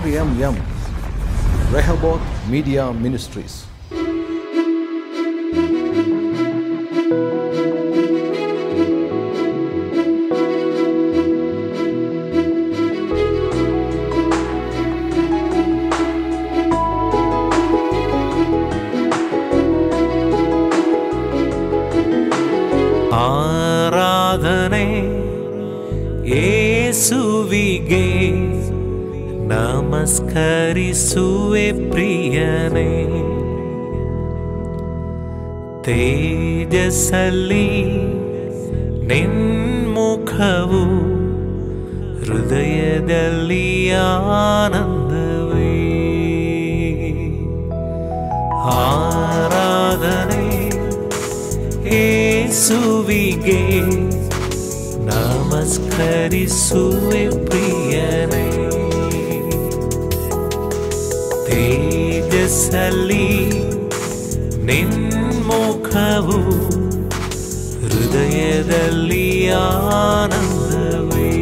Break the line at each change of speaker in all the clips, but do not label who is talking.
RMM Rehoboth Media Ministries.
ಆರಾಧನೆ ಯೇಸುವಿಗೆ ನಮಸ್ಕರಿಸುವೆ ಪ್ರಿಯನೇ. ತೇಜಸ್ಸಲ್ಲಿ ನಿನ್ಮುಖವು ಹೃದಯದಲ್ಲಿ ಆನಂದವೇ. ಆರಾಧನೆ ಯೇಸುವಿಗೆ ನಮಸ್ಕರಿಸುವೆ ಪ್ರಿಯನೇ. ತೇಜಸ್ಸಲ್ಲಿ ನಿನ್ಮುಖವು ಹೃದಯದಲ್ಲಿ ಆನಂದವೇ.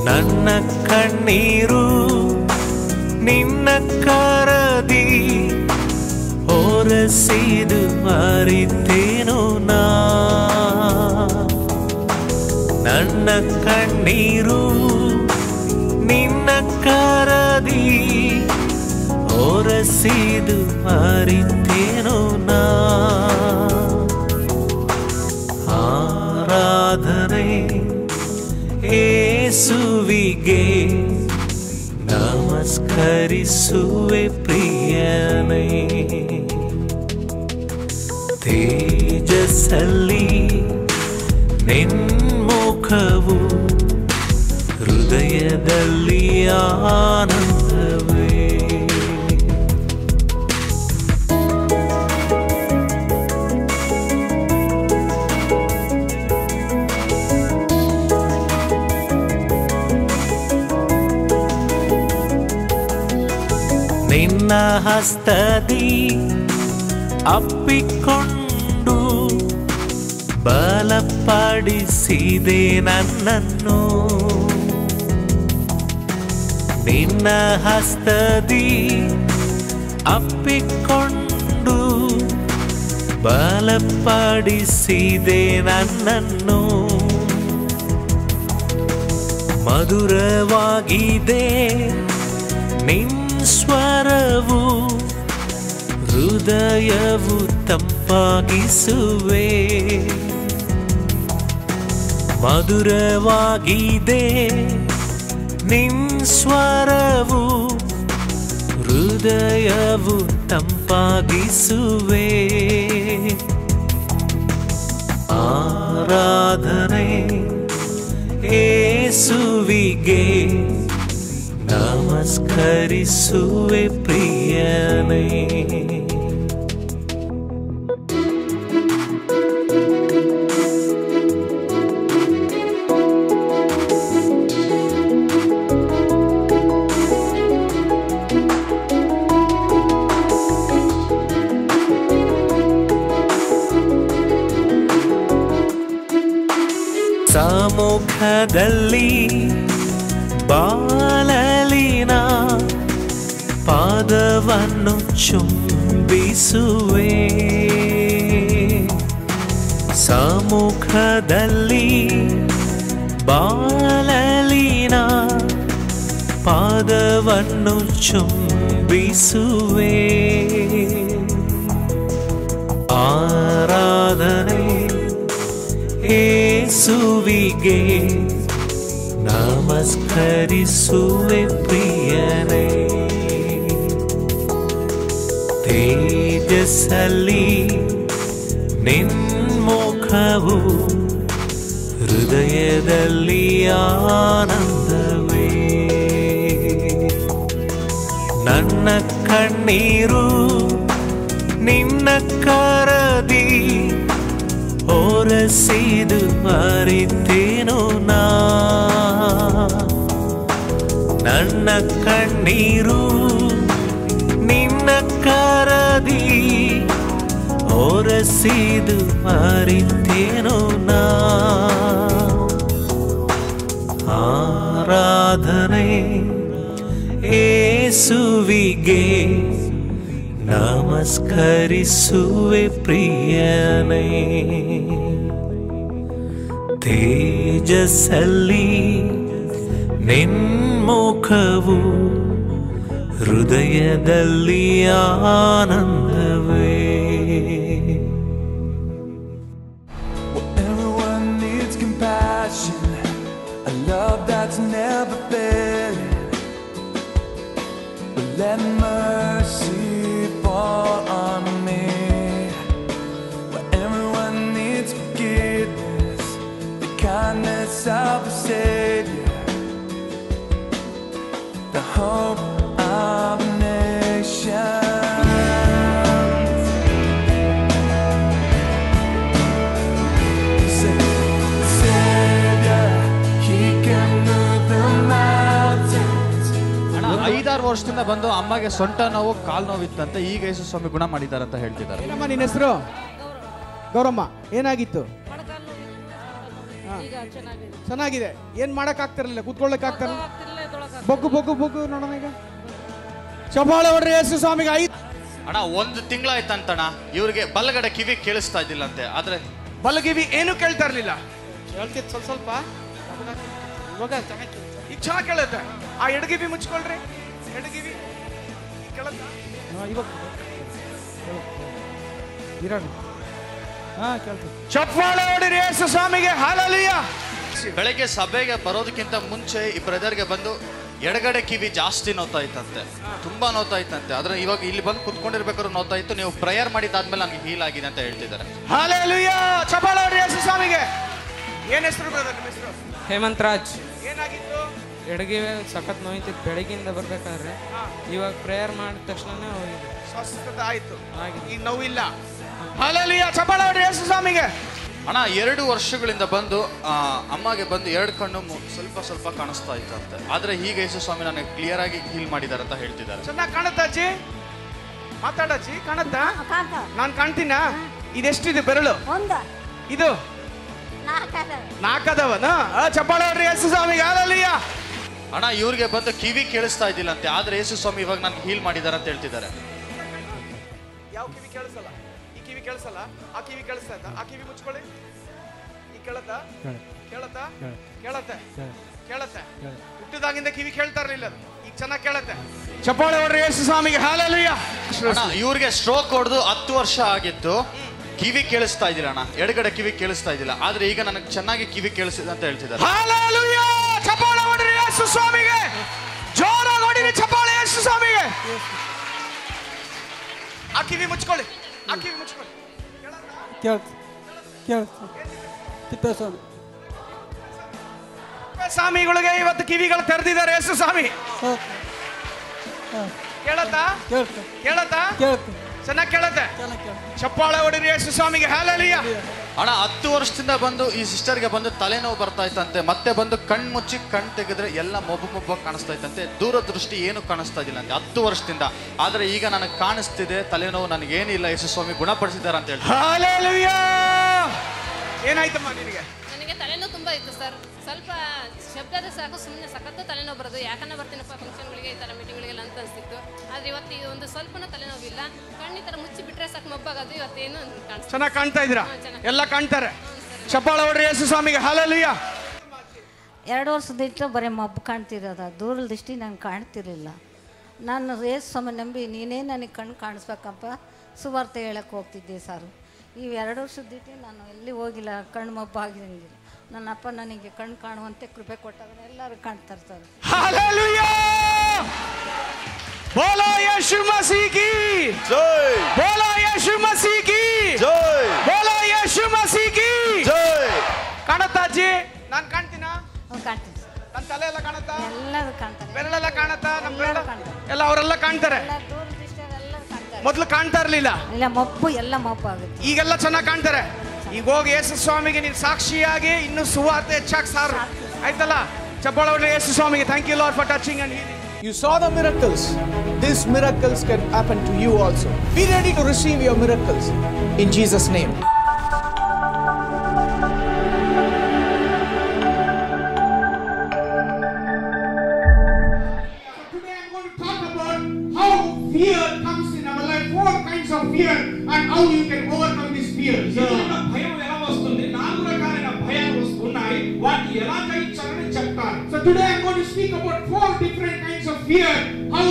ನನ್ನ ಕಣ್ಣೀರು ನಿನ್ನ ಕರದಿ ಒರೆಸಿದು ಅರಿತೇನು ನಾ. ನನ್ನ ಕಣ್ಣೀರು ನಿನ್ನ ಕರದಿ ಒರೆಸಿದು ಅರಿತೇನು ನಾ. ಆರಾಧನೆ ಯೇಸುವಿಗೆ ನಮಸ್ಕರಿಸುವೆ ಪ್ರಿಯನೇ. ತೇಜಸ್ಸಲ್ಲಿ ನಿನ್ಮುಖವು ಹೃದಯದಲ್ಲಿ ಆನಂದವೇ. ನಿನ್ನ ಹಸ್ತದಿ ಅಪ್ಪಿಕೊಂಡು ಬಲಪಡಿಸಿದೆ ನನ್ನನ್ನು. ನಿನ್ನ ಹಸ್ತದಿ ಅಪ್ಪಿಕೊಂಡು ಬಲಪಡಿಸಿದೆ ನನ್ನನ್ನು. ಮಧುರವಾಗಿದೆ ನಿನ್ನ ಸ್ವರವು ಹೃದಯವು ತಂಪಾಗಿಸುವೆ. ಮಧುರವಾಗಿದೆ ನಿನ್ನ ಸ್ವರವು ಹೃದಯವು ತಂಪಾಗಿಸುವೆ. ಆರಾಧನೆ ಯೇಸುವಿಗೆ ನಮಸ್ಕರಿಸುವೆ ಪ್ರಿಯನೇ. ಸಮ್ಮುಖದಲ್ಲಿ ಬಾಲಲಿನ ಪಾದವನ್ನು ಚುಂಬಿಸುವೆ. ಸಮ್ಮುಖದಲ್ಲಿ ಬಾಲಲಿನ ಪಾದವನ್ನು ಚುಂಬಿಸುವೆ. ಆರಾಧನೆ ಯೇಸುವಿಗೆ ನಮಸ್ಕರಿಸುವೆ ಪ್ರಿಯನೇ. ತೇಜಸ್ಸಲ್ಲಿ ನಿನ್ಮುಖವು ಹೃದಯದಲ್ಲಿ ಆನಂದವೇ. ನನ್ನ ಕಣ್ಣೀರು ನಿನ್ನ ಕರದಿ ಒರೆಸಿದು ಅರಿತೇನು ನಾ. ನನ್ನ ಕಣ್ಣೀರು ನಿನ್ನ ಕರದಿ ಒರೆಸಿದು ಅರಿತೇನು ನಾ. ಆರಾಧನೆ ಆರಾಧನೆ ಏಸುವಿಗೆ ನಮಸ್ಕರಿಸುವೆ ಪ್ರಿಯನೇ. ತೇಜಸ್ಸಲ್ಲಿ ನಿನ್ಮುಖವು ಹೃದಯದಲ್ಲಿ ಆನಂದವೇ.
Everyone needs compassion, a love that's never fading. But let mercy fall on me. Where everyone needs forgiveness, the kindness of a Savior, the hope of nations. Savior, He can move the mountains.
5-6 ವರ್ಷದಿಂದ ಬಂದು ಅಮ್ಮಗೆ ಸೊಂಟ ನೋವು ಕಾಲು ನೋವಿತ್ತಂತೆ, ಈಗ ಯೇಸು ಸ್ವಾಮಿ ಗುಣ ಮಾಡಿದ್ದಾರೆ ಅಂತ ಹೇಳ್ತಿದ್ದಾರೆ.
ಏನಮ್ಮ ನಿನ್ನ ಹೆಸರು? ಗೌರಮ್ಮ. ಏನಾಗಿತ್ತು? ಚೆನ್ನಾಗಿದೆ. ಏನ್ ಮಾಡಕ್ ಆಗ್ತಿರ್ಲಿಲ್ಲ, ಕೂತ್ಕೊಳ್ಳಕ್ ಆಗ್ತಿರಲಿಲ್ಲ. ಬೊಗ್ಗು ಬೊಗ್ಗು ಬೊಗ್ಗು ನೋಡೋಣ ಈಗ. ಚಪ್ಪಾಳೆ ಹೊಡ್ರಿ ಯೇಸು ಸ್ವಾಮಿಗೆ.
ಅಣ್ಣ 1 ತಿಂಗಳಾಯ್ತಂತಣ್ಣ ಇವ್ರಿಗೆ ಬಲಗಡೆ ಕಿವಿ ಕೇಳಿಸ್ತಾ ಇದ್ದಿಲ್ಲಂತೆ, ಆದ್ರೆ
ಬಲಗಿವಿ ಏನು ಕೇಳ್ತಾ ಇರ್ಲಿಲ್ಲ. ಹೇಳ್ತಿತ್ತು ಸ್ವಲ್ಪ ಇವಾಗ ಈಗ ಚೆನ್ನಾಗಿ ಕೇಳುತ್ತೆ. ಆ ಎಡಗಿವಿ ಮುಚ್ಕೊಳ್ರಿ. ಎಡಗಿವಿ ಕೇಳುತ್ತಾ? ಚಪ್ಪಾಳೆ ಹೊಡಿರಿ ಯೇಸು ಸ್ವಾಮಿಗೆ. ಹಲ್ಲೆಲೂಯಾ.
ಬೆಳಗ್ಗೆ ಸಭೆಗೆ ಬರೋದಕ್ಕಿಂತ ಮುಂಚೆ ಈ ಬ್ರದರ್ಗೆ ಬಂದು ಎಡಗಡೆ ಕಿವಿ ಜಾಸ್ತಿ ನೋತಾ ಇತ್ತಂತೆ, ತುಂಬಾ ನೋತಾ ಇತ್ತಂತೆ. ಆದ್ರೆ ಇವಾಗ ಇಲ್ಲಿ ಬಂದು ಕುತ್ಕೊಂಡಿರ್ಬೇಕಾದ್ರು ನೋತಾ ಇತ್ತು. ನೀವು ಪ್ರೇಯರ್ ಮಾಡಿದಾದ್ಮೇಲೆ ನನಗೆ ಹೀಲ್ ಆಗಿದೆ ಅಂತ ಹೇಳ್ತಿದ್ದಾರೆ.
ಹಲ್ಲೆಲೂಯಾ. ಚಪ್ಪಾಳೆ ಹೊಡಿರಿ ಯೇಸು ಸ್ವಾಮಿಗೆ. ಏನ್ ಹೆಸರು ಬ್ರದರ್? ನಿಮ್ಮ ಹೆಸರು?
ಹೇಮಂತ್ ರಾಜ್.
ಏನಾಗಿತ್ತು?
ಎಡಗೆ ಸಖತ್ ನೋಯ್ತಿತ್ತು ಬೆಳಗ್ಗಿಂದ ಬರ್ಬೇಕಾದ್ರೆ. ಇವಾಗ ಪ್ರೇಯರ್ ಮಾಡಿದ ತಕ್ಷಣನೇ ಹೋಗಿದೆ,
ಸ್ವಸ್ಥತೆ ಆಯ್ತು. ಈಗ ನೋವಿಲ್ಲ. ಹಲ್ಲೆಲೂಯಾ. ಚಪ್ಪಾಳೆ ಹೊಡಿರಿ ಯೇಸು ಸ್ವಾಮಿಗೆ.
ಅಣ್ಣ 2 ವರ್ಷಗಳಿಂದ ಬಂದು ಅಮ್ಮಗೆ ಬಂದು 2 ಕಣ್ಣು ಸ್ವಲ್ಪ ಸ್ವಲ್ಪ ಕಾಣಿಸ್ತಾ ಇತ್ತಂತೆ, ಆದ್ರೆ ಈಗ ಯೇಸು ಸ್ವಾಮಿ ನನಗೆ ಕ್ಲಿಯರ್ ಆಗಿ ಹೀಲ್ ಮಾಡಿದ್ದಾರೆ ಅಂತ ಹೇಳ್ತಿದ್ದಾರೆ.
ಚೆನ್ನಾಗಿ ಕಾಣುತ್ತಾ ಅಜ್ಜಿ? ಮಾತಾಡಜ್ಜಿ. ಕಾಣುತ್ತಾ? ನಾನು ಕಾಣ್ತೀನಾ? ಇದೆಷ್ಟಿದೆ ಬೆರಳು? ಇದು 4 ಅದಾವನ? ಚಪ್ಪಾಳೆ ಹೊಡ್ರಿ ಯೇಸು ಸ್ವಾಮಿಗೆ. ಹಲ್ಲೆಲೂಯಾ.
ಅಣ್ಣ ಇವ್ರಿಗೆ ಬಂದು ಕಿವಿ ಕೇಳಿಸ್ತಾ ಇದ್ದಿಲ್ಲಂತೆ, ಆದ್ರೆ ಯೇಸು ಸ್ವಾಮಿ ಇವಾಗ ನನಗೆ ಹೀಲ್ ಮಾಡಿದ್ದಾರೆ ಅಂತ ಹೇಳ್ತಿದ್ದಾರೆ.
ಯಾವ ಕಿವಿ ಕೇಳಿಸಲ್ಲ? ಈ ಕಿವಿ ಕೇಳಿಸಲ್ಲ, ಆ ಕಿವಿ ಕೇಳಿಸ್ತಾ ಇದ್ದ. ಆ ಕಿವಿ ಮುಚ್ಕೊಳ್ಳಿ. ಈ ಕೇಳತ್ತಾ? ಕೇಳತ್ತಾ? ಕೇಳತ್ತೆ? ಕೇಳತ್ತೆ? ಹುಟ್ಟಿದಾಗಿಂದ ಕಿವಿ ಕೇಳ್ತಾ ಇರ್ಲಿಲ್ಲ ಅದು, ಈಗ ಚೆನ್ನಾಗಿ ಕೇಳತ್ತೆ. ಚಪ್ಪಾಳೆ ಹೊಡ್ರಿ ಯೇಸು ಸ್ವಾಮಿಗೆ. ಹಲ್ಲೆಲೂಯಾ.
ಇವ್ರಿಗೆ ಸ್ಟ್ರೋಕ್ ಹೊಡೆದು 10 ವರ್ಷ ಆಗಿತ್ತು, ಕಿವಿ ಕೇಳಿಸ್ತಾ ಇದ್ದಿಲ್ಲ ಅಣ್ಣ, ಎಡಗಡೆ ಕಿವಿ ಕೇಳಿಸ್ತಾ ಇದ್ದಿಲ್ಲ, ಆದ್ರೆ ಈಗ ನನಗೆ ಚೆನ್ನಾಗಿ ಕಿವಿ ಕೇಳಿಸಿದೆ ಅಂತ ಹೇಳ್ತಿದ್ದಾರೆ.
ಹಲ್ಲೆಲೂಯಾ. ಚಪ್ಪಾಳೆ ಹೊಡ್ರಿ ಯೇಸು ಸ್ವಾಮಿಗೆ. ಜೋರಾಗಿ ಹೊಡಿರಿ ಚಪ್ಪಾಳೆ ಯೇಸು ಸ್ವಾಮಿಗೆ. ಆ ಕಿವಿ ಮುಚ್ಕೊಳ್ಳಿ. ಆ ಕಿವಿ ಮುಚ್ಕೊಳ್ಳಿ. ಸ್ವಾಮಿಗಳಿಗೆ ಇವತ್ತು ಕಿವಿಗಳು ತೆರೆದಿದ್ದಾರೆ ಯೇಸು ಸ್ವಾಮಿ. ಕೇಳತ್ತಾ? ಕೇಳತ್ತಾ? ಚೆನ್ನಾಗಿ ಕೇಳತ್ತೆ. ಚಪ್ಪಾಳೆ ಹೊಡಿರಿ ಯೇಸು ಸ್ವಾಮಿಗೆ. ಹಲ್ಲೆಲೂಯಾ.
ಅಣ್ಣ 10 ವರ್ಷದಿಂದ ಬಂದು ಈ ಸಿಸ್ಟರ್ಗೆ ಬಂದು ತಲೆನೋವು ಬರ್ತಾ ಇತ್ತಂತೆ, ಮತ್ತೆ ಬಂದು ಕಣ್ಣು ಮುಚ್ಚಿ ಕಣ್ಣು ತೆಗೆದ್ರೆ ಎಲ್ಲ ಮೊಬ್ಬ ಕಾಣಿಸ್ತಾ ಇತ್ತಂತೆ, ದೂರದೃಷ್ಟಿ ಏನು ಕಾಣಿಸ್ತಾ ಇದ್ದಿಲ್ಲ ಅಂತೆ 10 ವರ್ಷದಿಂದ. ಆದ್ರೆ ಈಗ ನನಗೆ ಕಾಣಿಸ್ತಿದೆ, ತಲೆನೋವು ನನಗೇನಿಲ್ಲ, ಯೇಸು ಸ್ವಾಮಿ ಗುಣಪಡಿಸಿದ್ದಾರೆ ಅಂತ ಹೇಳ್ತಾರೆ.
ಹಲ್ಲೆಲೂಯಾ. ಏನಾಯ್ತಮ್ಮ ನಿನಗೆ?
ನನಗೆ ತಲೆನೋವು ತುಂಬಾ ಇತ್ತು ಸರ್. ಸ್ವಲ್ಪ ಶಬ್ದದ ಸಾಕು ಸುಮ್ಮನೆ ಸಖತ್ತು ತಲೆನೋವು ಬರೋದು. ಯಾಕನ್ನ ಬರ್ತೀನಪ್ಪ ಫಂಕ್ಷನ್ಗಳಿಗೆ, ಈ ಥರ ಮೀಟಿಂಗ್ಗಳಿಗೆಲ್ಲ ಅಂತ ಅನಿಸ್ತಿತ್ತು. ಆದರೆ ಇವತ್ತು ಈ ಒಂದು ಸ್ವಲ್ಪನೂ ತಲೆನೋವಿಲ್ಲ. ಕಣ್ಣಿ ಥರ ಮುಚ್ಚಿ ಬಿಟ್ಟರೆ ಸಾಕು ಮಬ್ಬಾಗೋದು. ಇವತ್ತೇನು ಕಾಣಿಸ್ತು.
ಚೆನ್ನಾಗಿ ಕಾಣ್ತಾ ಇದ್ದೀರಾ? ಎಲ್ಲ ಕಾಣ್ತಾರೆ. ಚಪ್ಪಾಳೆ ಹೊಡ್ರಿ ಯೇಸು ಸ್ವಾಮಿಗೆ. ಹಲ್ಲೆಲೂಯಾ.
2 ವರ್ಷದಿಟ್ಟು ಬರೀ ಮಬ್ಬು ಕಾಣ್ತಿರೋದು, ದೂರದ ದೃಷ್ಟಿ ನಂಗೆ ಕಾಣ್ತಿರಲಿಲ್ಲ. ನಾನು ಯೇಸು ಸ್ವಾಮಿ ನಂಬಿ ನೀನೇ ನನಗೆ ಕಣ್ಣು ಕಾಣಿಸ್ಬೇಕಪ್ಪ ಸುವಾರ್ತೆ ಹೇಳಕ್ಕೆ ಹೋಗ್ತಿದ್ದೆ ಸರ್. ಈ 2 ವರ್ಷದಿಟ್ಟು ನಾನು ಎಲ್ಲಿ ಹೋಗಿಲ್ಲ, ಕಣ್ಣು ಮಬ್ಬು ಆಗಿರಂಗಿಲ್ಲ. ನನ್ನ ಅಪ್ಪ ನನಗೆ ಕಣ್ಣು ಕಾಣುವಂತೆ ಕೃಪೆ ಕೊಟ್ಟಾಗ ಎಲ್ಲರೂ ಕಾಣ್ತಾರೆ ಸರ್.
ಹಲ್ಲೆಲೂಯಾ. ಬೋಲೋ ಯೇಸು ಮಸೀಹ್ ಕಿ ಜೈ. ಬೋಲೋ ಯೇಸು ಮಸೀಹ್ ಕಿ ಜೈ. ಬೋಲೋ ಯೇಸು ಮಸೀಹ್ ಕಿ ಜೈ. ಕಾಣುತ್ತಾ ಅಜ್ಜಿ? ನಾನು ಕಾಣ್ತೀನಾ?
ಕಾಣ್ತೀನಿ.
ನನ್ನ ತಲೆ ಎಲ್ಲ ಕಾಣುತ್ತಾ?
ಎಲ್ಲರೂ ಕಾಣ್ತಾರೆ.
ಬೆರಳೆಲ್ಲ ಕಾಣುತ್ತಾ? ನಮ್ಮ ಬೆರಳು ಎಲ್ಲ ಅವರೆಲ್ಲ ಕಾಣ್ತಾರೆ.
ದೂರದ ದೃಷ್ಟಿ ಎಲ್ಲರೂ ಕಾಣ್ತಾರೆ.
ಮೊದಲು ಕಾಣ್ತಾ ಇರಲಿಲ್ಲ,
ಇಲ್ಲ ಮಬ್ಬು ಎಲ್ಲ ಮಬ್ಬು ಆಗುತ್ತೆ.
ಈಗೆಲ್ಲ ಚೆನ್ನಾಗಿ ಕಾಣ್ತಾರೆ. ಈಗ ಹೋಗಿ ಯೇಸು ಸ್ವಾಮಿಗೆ ನೀನು ಸಾಕ್ಷಿಯಾಗಿ ಇನ್ನು ಸುವಾರ್ತೆ ಹೆಚ್ಚಾಗಿ ಸಾರು. ಆಯ್ತಲ್ಲ? ಚಪ್ಪಾಳೆ ಹೊಡ್ರಿ ಯೇಸು ಸ್ವಾಮಿಗೆ. Thank you Lord for touching and healing.
You saw the miracles. These miracles can happen to you also. Be ready to receive your miracles in Jesus' name. kinds of fear and how you can overcome these fears.
భయం ఎలా వస్తుంది? 4 రకాలైన భయాలు వస్తున్నాయి, వాటిని ఎలా జయించాలని చెప్తారు.
So today I'm going to speak about 4 different kinds of fear, how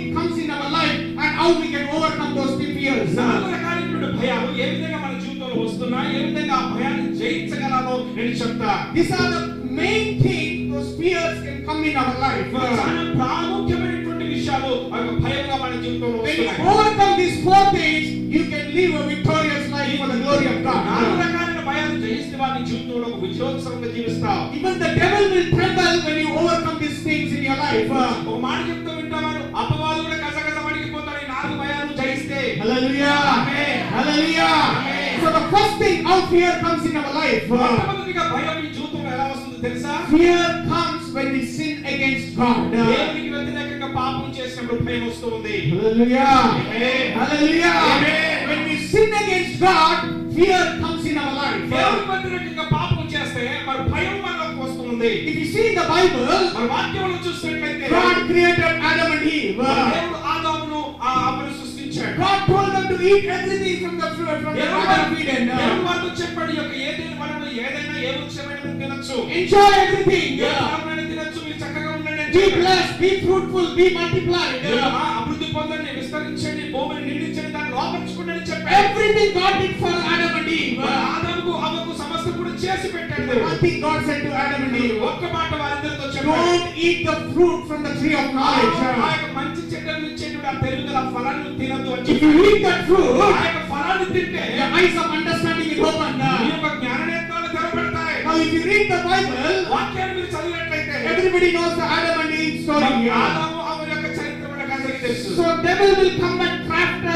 it comes in our life and how we can overcome those fears.
4 రకాలైన భయాలు ఏ విధంగా మన జీవితంలో వస్తున్నాయి, ఏ విధంగా ఆ భయాన్ని జయించగలమో నేను చెప్తా.
These are the main thing those fears can come in our life.
చాలా ప్రాముఖ్యమైనటువంటి విషయాలు ఆ భయంగా మన జీవితంలో
When you
వస్తున్నాయి.
overcome these 4 things, you can live a victorious life for the glory of God.
4 రకాలైన భయాలు జయిస్తే వారి జీవితంలో ఒక విజయోత్సవంగా జీవిస్తావు.
Even the devil will tremble when you overcome these things in your life.
ఒక మాట చెప్తూ వింటావారు, అపవాదు కూడా గజగజ వణికిపోతాడు ఈ 4 భయాలు జయిస్తే.
Hallelujah.
Amen.
Hallelujah.
Amen.
So the first thing how fear comes in our life.
మొట్టమొదటిగా భయం ఈ జీవితంలో ఎలా వస్తుందో తెలుసా?
Fear comes when we sin against God.
దేవునికి వ్యతిరేకంగా పాపం చేసినప్పుడు భయం వస్తుంది.
Hallelujah.
Amen.
Hallelujah.
Amen.
When we sin against God, fear comes in our life.
దేవునికి వ్యతిరేకంగా పాపం చేస్తే మరి భయం మనకు వస్తుంది.
If you see in the Bible,
మన వాక్యంలో చూసినట్లయితే
God created Adam and Eve.
దేవుడు ఆదామును అవ్వను సృష్టించాడు.
God told them to eat everything from the fruit from the Garden of Eden.
దేవుడు వారితో చెప్పాడు, యొక్క ఏదైనా వనంలో ఏదైనా ఏ వృక్షమైనా తినొచ్చు.
Enjoy everything.
ఏ ఫలమైనా తినొచ్చు, మీరు చక్కగా ఉండండి.
Be blessed, be fruitful, be multiplied.
అభివృద్ధి పొందండి, విస్తరించండి, భూమిని నిండించండి, దాన్ని లోపరుచుకోండి అని చెప్పాడు.
Everything God did for Adam and Eve.
ఆదాముకు అవ్వకు సమస్తం కూడా చేసి పెట్టాడు.
One thing God said to Adam and Eve,
ఒక్క మాట వారిద్దరితో చెప్పాడు,
don't eat the fruit from the tree of knowledge.
ఆ యొక్క మంచి చెడ్డలు ఇచ్చేటువంటి ఆ తెలివిగల ఫలాన్ని తినద్దు అని
If you
చెప్పాడు.
eat that fruit,
ఆ యొక్క ఫలాన్ని తింటే
your eyes of understanding is open.
మీ యొక్క జ్ఞాననేత్రాలు తెరవబడతాయి.
Now if you read the Bible,
వాక్యాన్ని మీరు చదివినట్లయితే
everybody knows the Adam and Eve story.
ఆదాము అవ్వ యొక్క చరిత్ర మనకు అందరికీ తెలుసు.
So devil will come and craft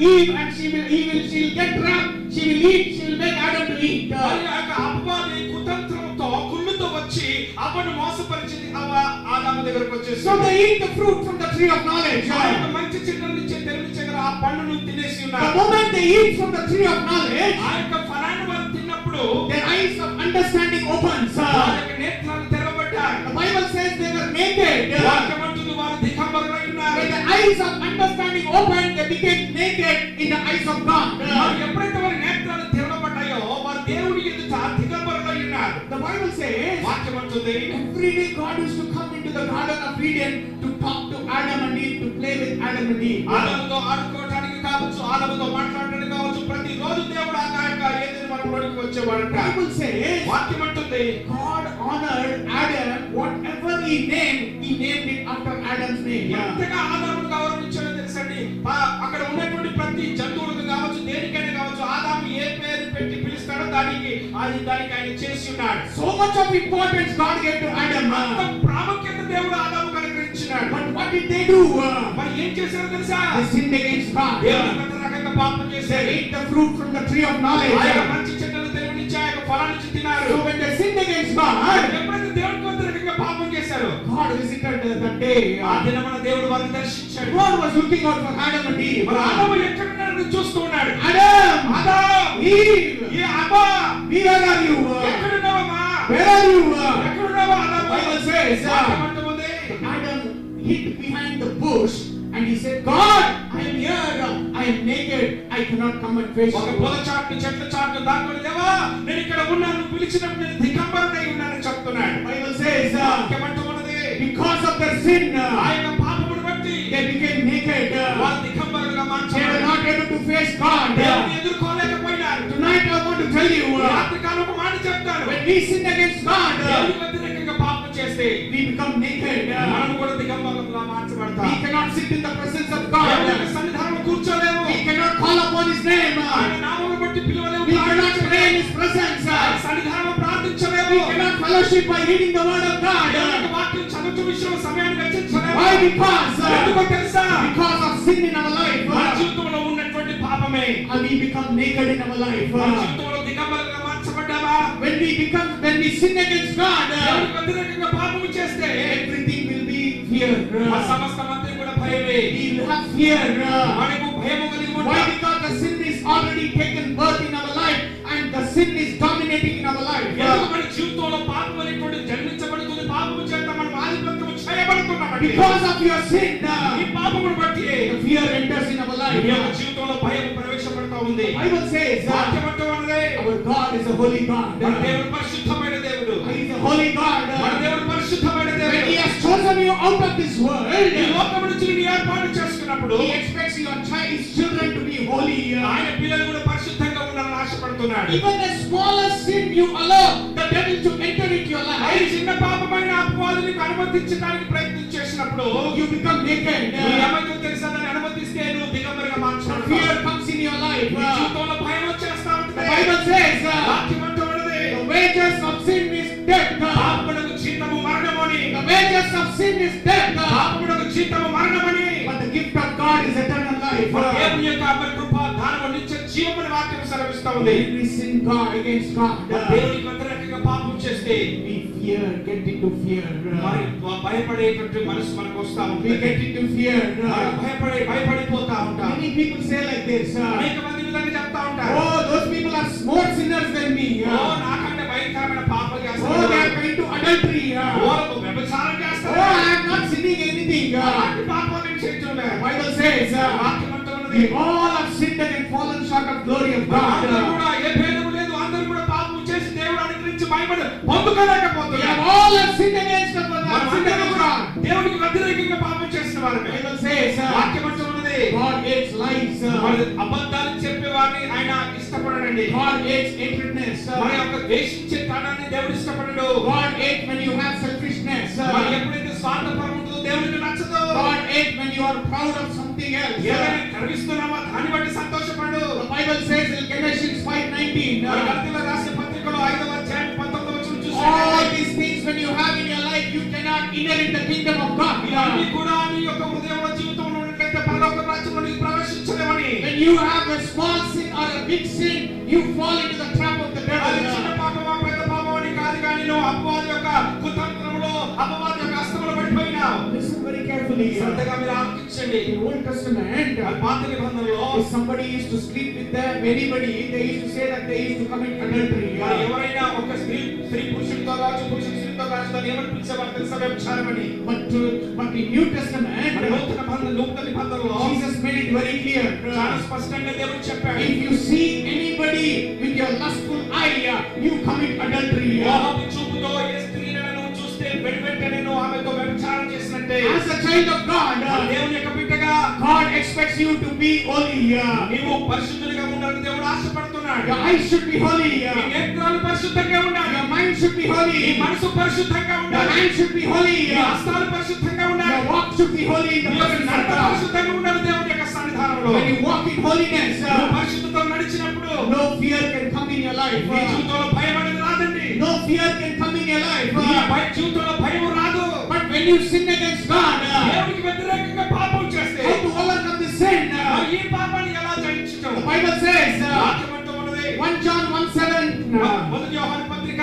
Eve and she'll get trapped, she will eat, she will make Adam to eat.
మరి ఆ యొక్క అపవాది కుతంత్రంతో కుళ్ళుతో వచ్చి అవ్వను మోసపరిచింది. అవ్వ ఆదాము దగ్గరకు వచ్చేసి
So they eat the fruit from the tree of knowledge.
ఆ యొక్క మంచి చెడ్డల నుంచి తెలివించగల ఆ పండును తినేసి
The
ఉన్నారు.
moment they eat from the tree of knowledge,
ఆ యొక్క ఫలాన్ని వారు తిన్నప్పుడు
their eyes of understanding opens.
వారి యొక్క నేత్రాలు తెరవబడ్డాయి.
The Bible says they were naked.
వాక్యం అంటుంది వారు దిగంబరులై ఉన్నారు.
When the eyes of understanding opened, they became naked in the eyes of God.
మరి ఎప్పుడైతే వారి నేత్రాలు తెరవబడ్డాయో వారు దేవుని ఎదుట దిగంబరులై ఉన్నారు.
The Bible says
వాక్యం అంటుంది
every day God used to come into the Garden of Eden to talk to Adam and Eve, to play with Adam and Eve.
ఆదాముతో ఆడుకోవడానికి కావచ్చు, ఆదాముతో మాట్లాడడానికి కావచ్చు, ప్రతి రోజు దేవుడు ఆ యొక్క ఏదైనా మనలోకి వచ్చేవాడంట.
The Bible says
వాక్యం అంటుంది
God honored Adam, whatever he named it after Adam's name.
ఎంతగా ఆదామును గౌరవించాడో తెలుసండి. అక్కడ ఉన్నటువంటి ప్రతి జంతువులకు కావచ్చు, దేనికైనా కావచ్చు, ఆదాము ఏ పేరు పెట్టి పిలుస్తాడో దానికి ఆయన చేసి ఉన్నాడు.
So much of importance God gave to Adam.
అంత ప్రాముఖ్యత దేవుడు ఆదాముకు అనుగ్రహించినాడు.
But what did they do?
మరి ఏం చేశారో తెలుసా?
They sinned against God.
దేవుని వ్యతిరేకంగా పాపం
They
చేశారు.
ate the fruit from the tree of knowledge.
ఆ యొక్క మంచి చెడ్డలు తెలివినిచ్చి ఆ యొక్క ఫలాన్ని నుంచి తిన్నారు.
So when they sinned against God,
ఎప్పుడైతే దేవునికి వ్యతిరేకంగా పాపం చేశారు,
God visited that day.
ఆ దినమున దేవుడు వారిని దర్శించాడు.
God was looking out for Adam and Eve.
మరి ఆదాము ఎక్కడున్నాడని చూస్తూ ఉన్నాడు.
Adam,
ఆదాము,
Eve,
ఏ అబ్బా,
where are you?
ఎక్కడున్నావమ్మా?
Where are you?
ఎక్కడున్నావా ఆదాము?
Bible says,
వాక్యం అంటుంది,
Adam hid behind the bush and he said, God, I am here. I am naked. I cannot come and face
ఒక
you.
పొద చాటును చెట్ల చాటును దాక్కుని, దేవా నేను ఇక్కడ ఉన్నాను, నువ్వు పిలిచినప్పుడు నేను దిగంబరుడై ఉన్నానని చెప్తున్నాడు.
Bible says,
వాక్యం అంటున్నది,
because of their sin,
ఆ యొక్క పాపమును బట్టి
they became naked.
వారు దిగంబరులుగా
They were
మార్చబడ్డారు.
not able to face God.
దేవుని ఎదుర్కోలేకపోయినారు.
Tonight I want to tell you,
రాత్రికాలం ఒక మాట చెప్తాను.
when we sin against God,
దేవునికి వ్యతిరేకంగా పాపం చేస్తే
we become naked.
మనం కూడా దిగంబరులుగా మార్చబడతాం.
We cannot sit in the presence of
దేవుని యొక్క
God.
సన్నిధానంలో కూర్చోలేము.
We cannot call upon His name.
ఆయన నామమును బట్టి పిలవలేము.
We cannot pray in His presence.
ఆయన సన్నిధానంలో ప్రార్థించలేము.
We cannot fellowship by reading the Word of
దేవుని
God.
యొక్క వాక్యం చదువుతూ విషయంలో సమయాన్ని వెచ్చించలేము.
Why? Because
ఎందుకో తెలుసా?
because of sin in our life,
మన జీవితంలో ఉన్నటువంటి పాపమే.
we become naked in our life.
మన జీవితంలో దిగంబరులుగా మార్చబడ్డావా?
When we sin against God,
దేవునికి వ్యతిరేకంగా పాపము చేస్తే
everything will be fear.
ఆ సమస్తమంతా కూడా భయమే.
We will have fear.
మనకు భయము కలిగి
Why?
ఉంటాం.
Because the sin is already taken birth in our life and the sin is dominating in our life.
ఎందుకు మన జీవితంలో పాపం అనేటువంటి జన్మించబడుతుంది, పాపము చేత మనం ఆధిపత్యం చేయబడుతున్నామండి.
Because of your sin,
ఈ పాపమును బట్టి
the fear enters in our life. life.
నీ యొక్క జీవితంలో భయం ప్రవేశపెడతా ఉంది.
Bible says
వాక్యం అంటూ ఉన్నది,
our God is a holy God.
మన దేవుడు పరిశుద్ధమైన దేవుడు.
He is a holy God.
మన దేవుడు పరిశుద్ధమైన దేవుడు.
When he has chosen you out of this world,
ఈ లోకం నుంచి నీ ఏర్పాటు చేసుకున్నప్పుడు
he expects his children to be holy.
ఆయన పిల్లలు కూడా పరిశుద్ధంగా ఉండాలని ఆశపడుతున్నాడు.
Even the smallest sin you allow the devil to enter into your life,
ఈ చిన్న పాపమైన అపవాదు నీకు అనుమతించడానికి ప్రయత్నం చేసినప్పుడు
you become naked.
ఏమైందో తెలుసా, దాన్ని అనుమతిస్తే నువ్వు దిగంబరిగా మార్చబడతావు.
Fear comes in your life.
నీ జీవితంలో భయం వచ్చేస్తా
The
ఉంటుంది.
Bible says
వాక్యం అంటూ ఉన్నది,
the wages of sin is death.
పాపమునకు జీతము మరణమని.
The wages of sin is death.
పాపమునకు జీతము మరణమని.
But the gift of God is eternal life.
దేవుని యొక్క కృప దానము నిత్య జీవమును వాక్యం సెలవిస్తా ఉంది.
When we sin God against God,
దేవునికి వ్యతిరేకంగా పాపం చేస్తే
we get into fear.
మరి భయపడేటువంటి మనసు మనకు వస్తా
We
ఉంటుంది.
get into fear.
భయపడిపోతా ఉంటాం.
Many people say like this.
అనేక మంది విధంగా చెప్తా ఉంటారు,
Oh, those people are more sinners than me.
ఓ నాకంటే భయంకరమైన పాపం
Oh, they
చేస్తారు.
are going to adultery.
ఓ వ్యభిచారం
Oh,
చేస్తారు.
I am not sinning anything.
అలాంటి పాపాలు నేను చేయట్లేదు.
Bible says,
వాక్యం అంటూ ఉన్నది,
we all have sinned and fallen short of glory of
అందరూ
God.
కూడా ఏ భేదము లేదు, అందరూ కూడా పాపం చేసి దేవుడు అనుగ్రహించి మహిమను
We
పొందుకోలేకపోతున్నారు.
have all have sinned against God.
మనమందరం కూడా దేవునికి వ్యతిరేకంగా పాపం చేసిన వారమే.
Bible says,
వాక్యం అంటూ ఉన్నది,
God hates lies.
మరి అబద్ధాలు చెప్పేవారిని ఆయన ఇష్టపడడండి.
God hates hatredness.
మరి యొక్క ద్వేషించే తనాన్ని దేవుడు ఇష్టపడడు.
God hates when you have selfishness.
మరి ఎప్పుడైతే స్వార్థపరం ఉంటుందో దేవునికి నచ్చదు.
God hates when you are proud of something else.
ఏదైనా గర్విస్తున్నావా దాన్ని బట్టి సంతోషపడు.
The Bible says in Galatians 5:19,
మరి గలతీయులకు రాసిన పత్రికలో 5వ అధ్యాయం 19వ వచనం
all
చూస్తే
these things when you have in your life, you cannot inherit the kingdom of God.
ఇవన్నీ కూడా నీ యొక్క హృదయంలో జీవితంలో ఉన్నట్లయితే పరలోక రాజ్యంలో నీకు ప్రవేశించలేవని.
When you have a small sin or a big sin, you fall into the trap of the
అది
devil.
చిన్న పాపమా పెద్ద పాపమని కాదు కానీ నువ్వు అపవాది యొక్క కుతంత్రంలో అపవాది యొక్క హస్తములో పడిపోయినావు.
Listen very carefully.
శ్రద్ధగా మీరు ఆలోచించండి.
In Old Testament,
పాత నిబంధనలో
if somebody used to sleep with anybody, they used to say that they used to commit adultery.
మరి ఎవరైనా ఒక స్త్రీ పురుషుడితో కావచ్చు, పురుషుడు స్త్రీతో కావచ్చు, దాన్ని ఏమని పిలిచేవారు తెలుసా? వ్యభిచారమని.
But in New Testament,
మరి నూతన నిబంధనలో
Jesus made it very clear.
చాలా స్పష్టంగా దేవుడు చెప్పాడు,
If you see anybody with your lustful eye, you commit adultery.
మోహపు చూపుతో ఏ స్త్రీని నువ్వు చూస్తే వెంటనే నువ్వు ఆమెతో వ్యభిచారం చేసినట్టే.
As a child of God,
దేవుని యొక్క బిడ్డగా
God expects you to be holy.
నీవు పరిశుద్ధునిగా ఉండాలని దేవుడు ఆశపడుతున్నాడు.
Your eyes should be holy.
నీ నేత్రాలు పరిశుద్ధంగా ఉండాలి.
Your mind should be holy.
నీ మనసు పరిశుద్ధంగా
Your
ఉండాలి.
hands should be holy.
నీ హస్తాలు పరిశుద్ధంగా ఉండాలి.
Your walk should be holy in the
నీ యొక్క
presence of
నడత
God.
పరిశుద్ధంగా ఉండాలి దేవుని యొక్క సన్నిధానంలో.
When you walk in holiness,
నువ్వు పరిశుద్ధతతో నడిచినప్పుడు
no fear can come in your life.
నీ జీవితంలో భయం అనేది రాదండి.
No fear can come in your life.
నీ జీవితంలో భయం రాదు.
But when you sin against God,
దేవునికి వ్యతిరేకంగా పాపం చేస్తే
how to overcome the sin?
మరి ఈ పాపాన్ని ఎలా జయించటం?
The Bible says,
వాక్యం అంటూ ఉన్నది,
1 John 1:7,
మొదటి యోహాను పత్రిక,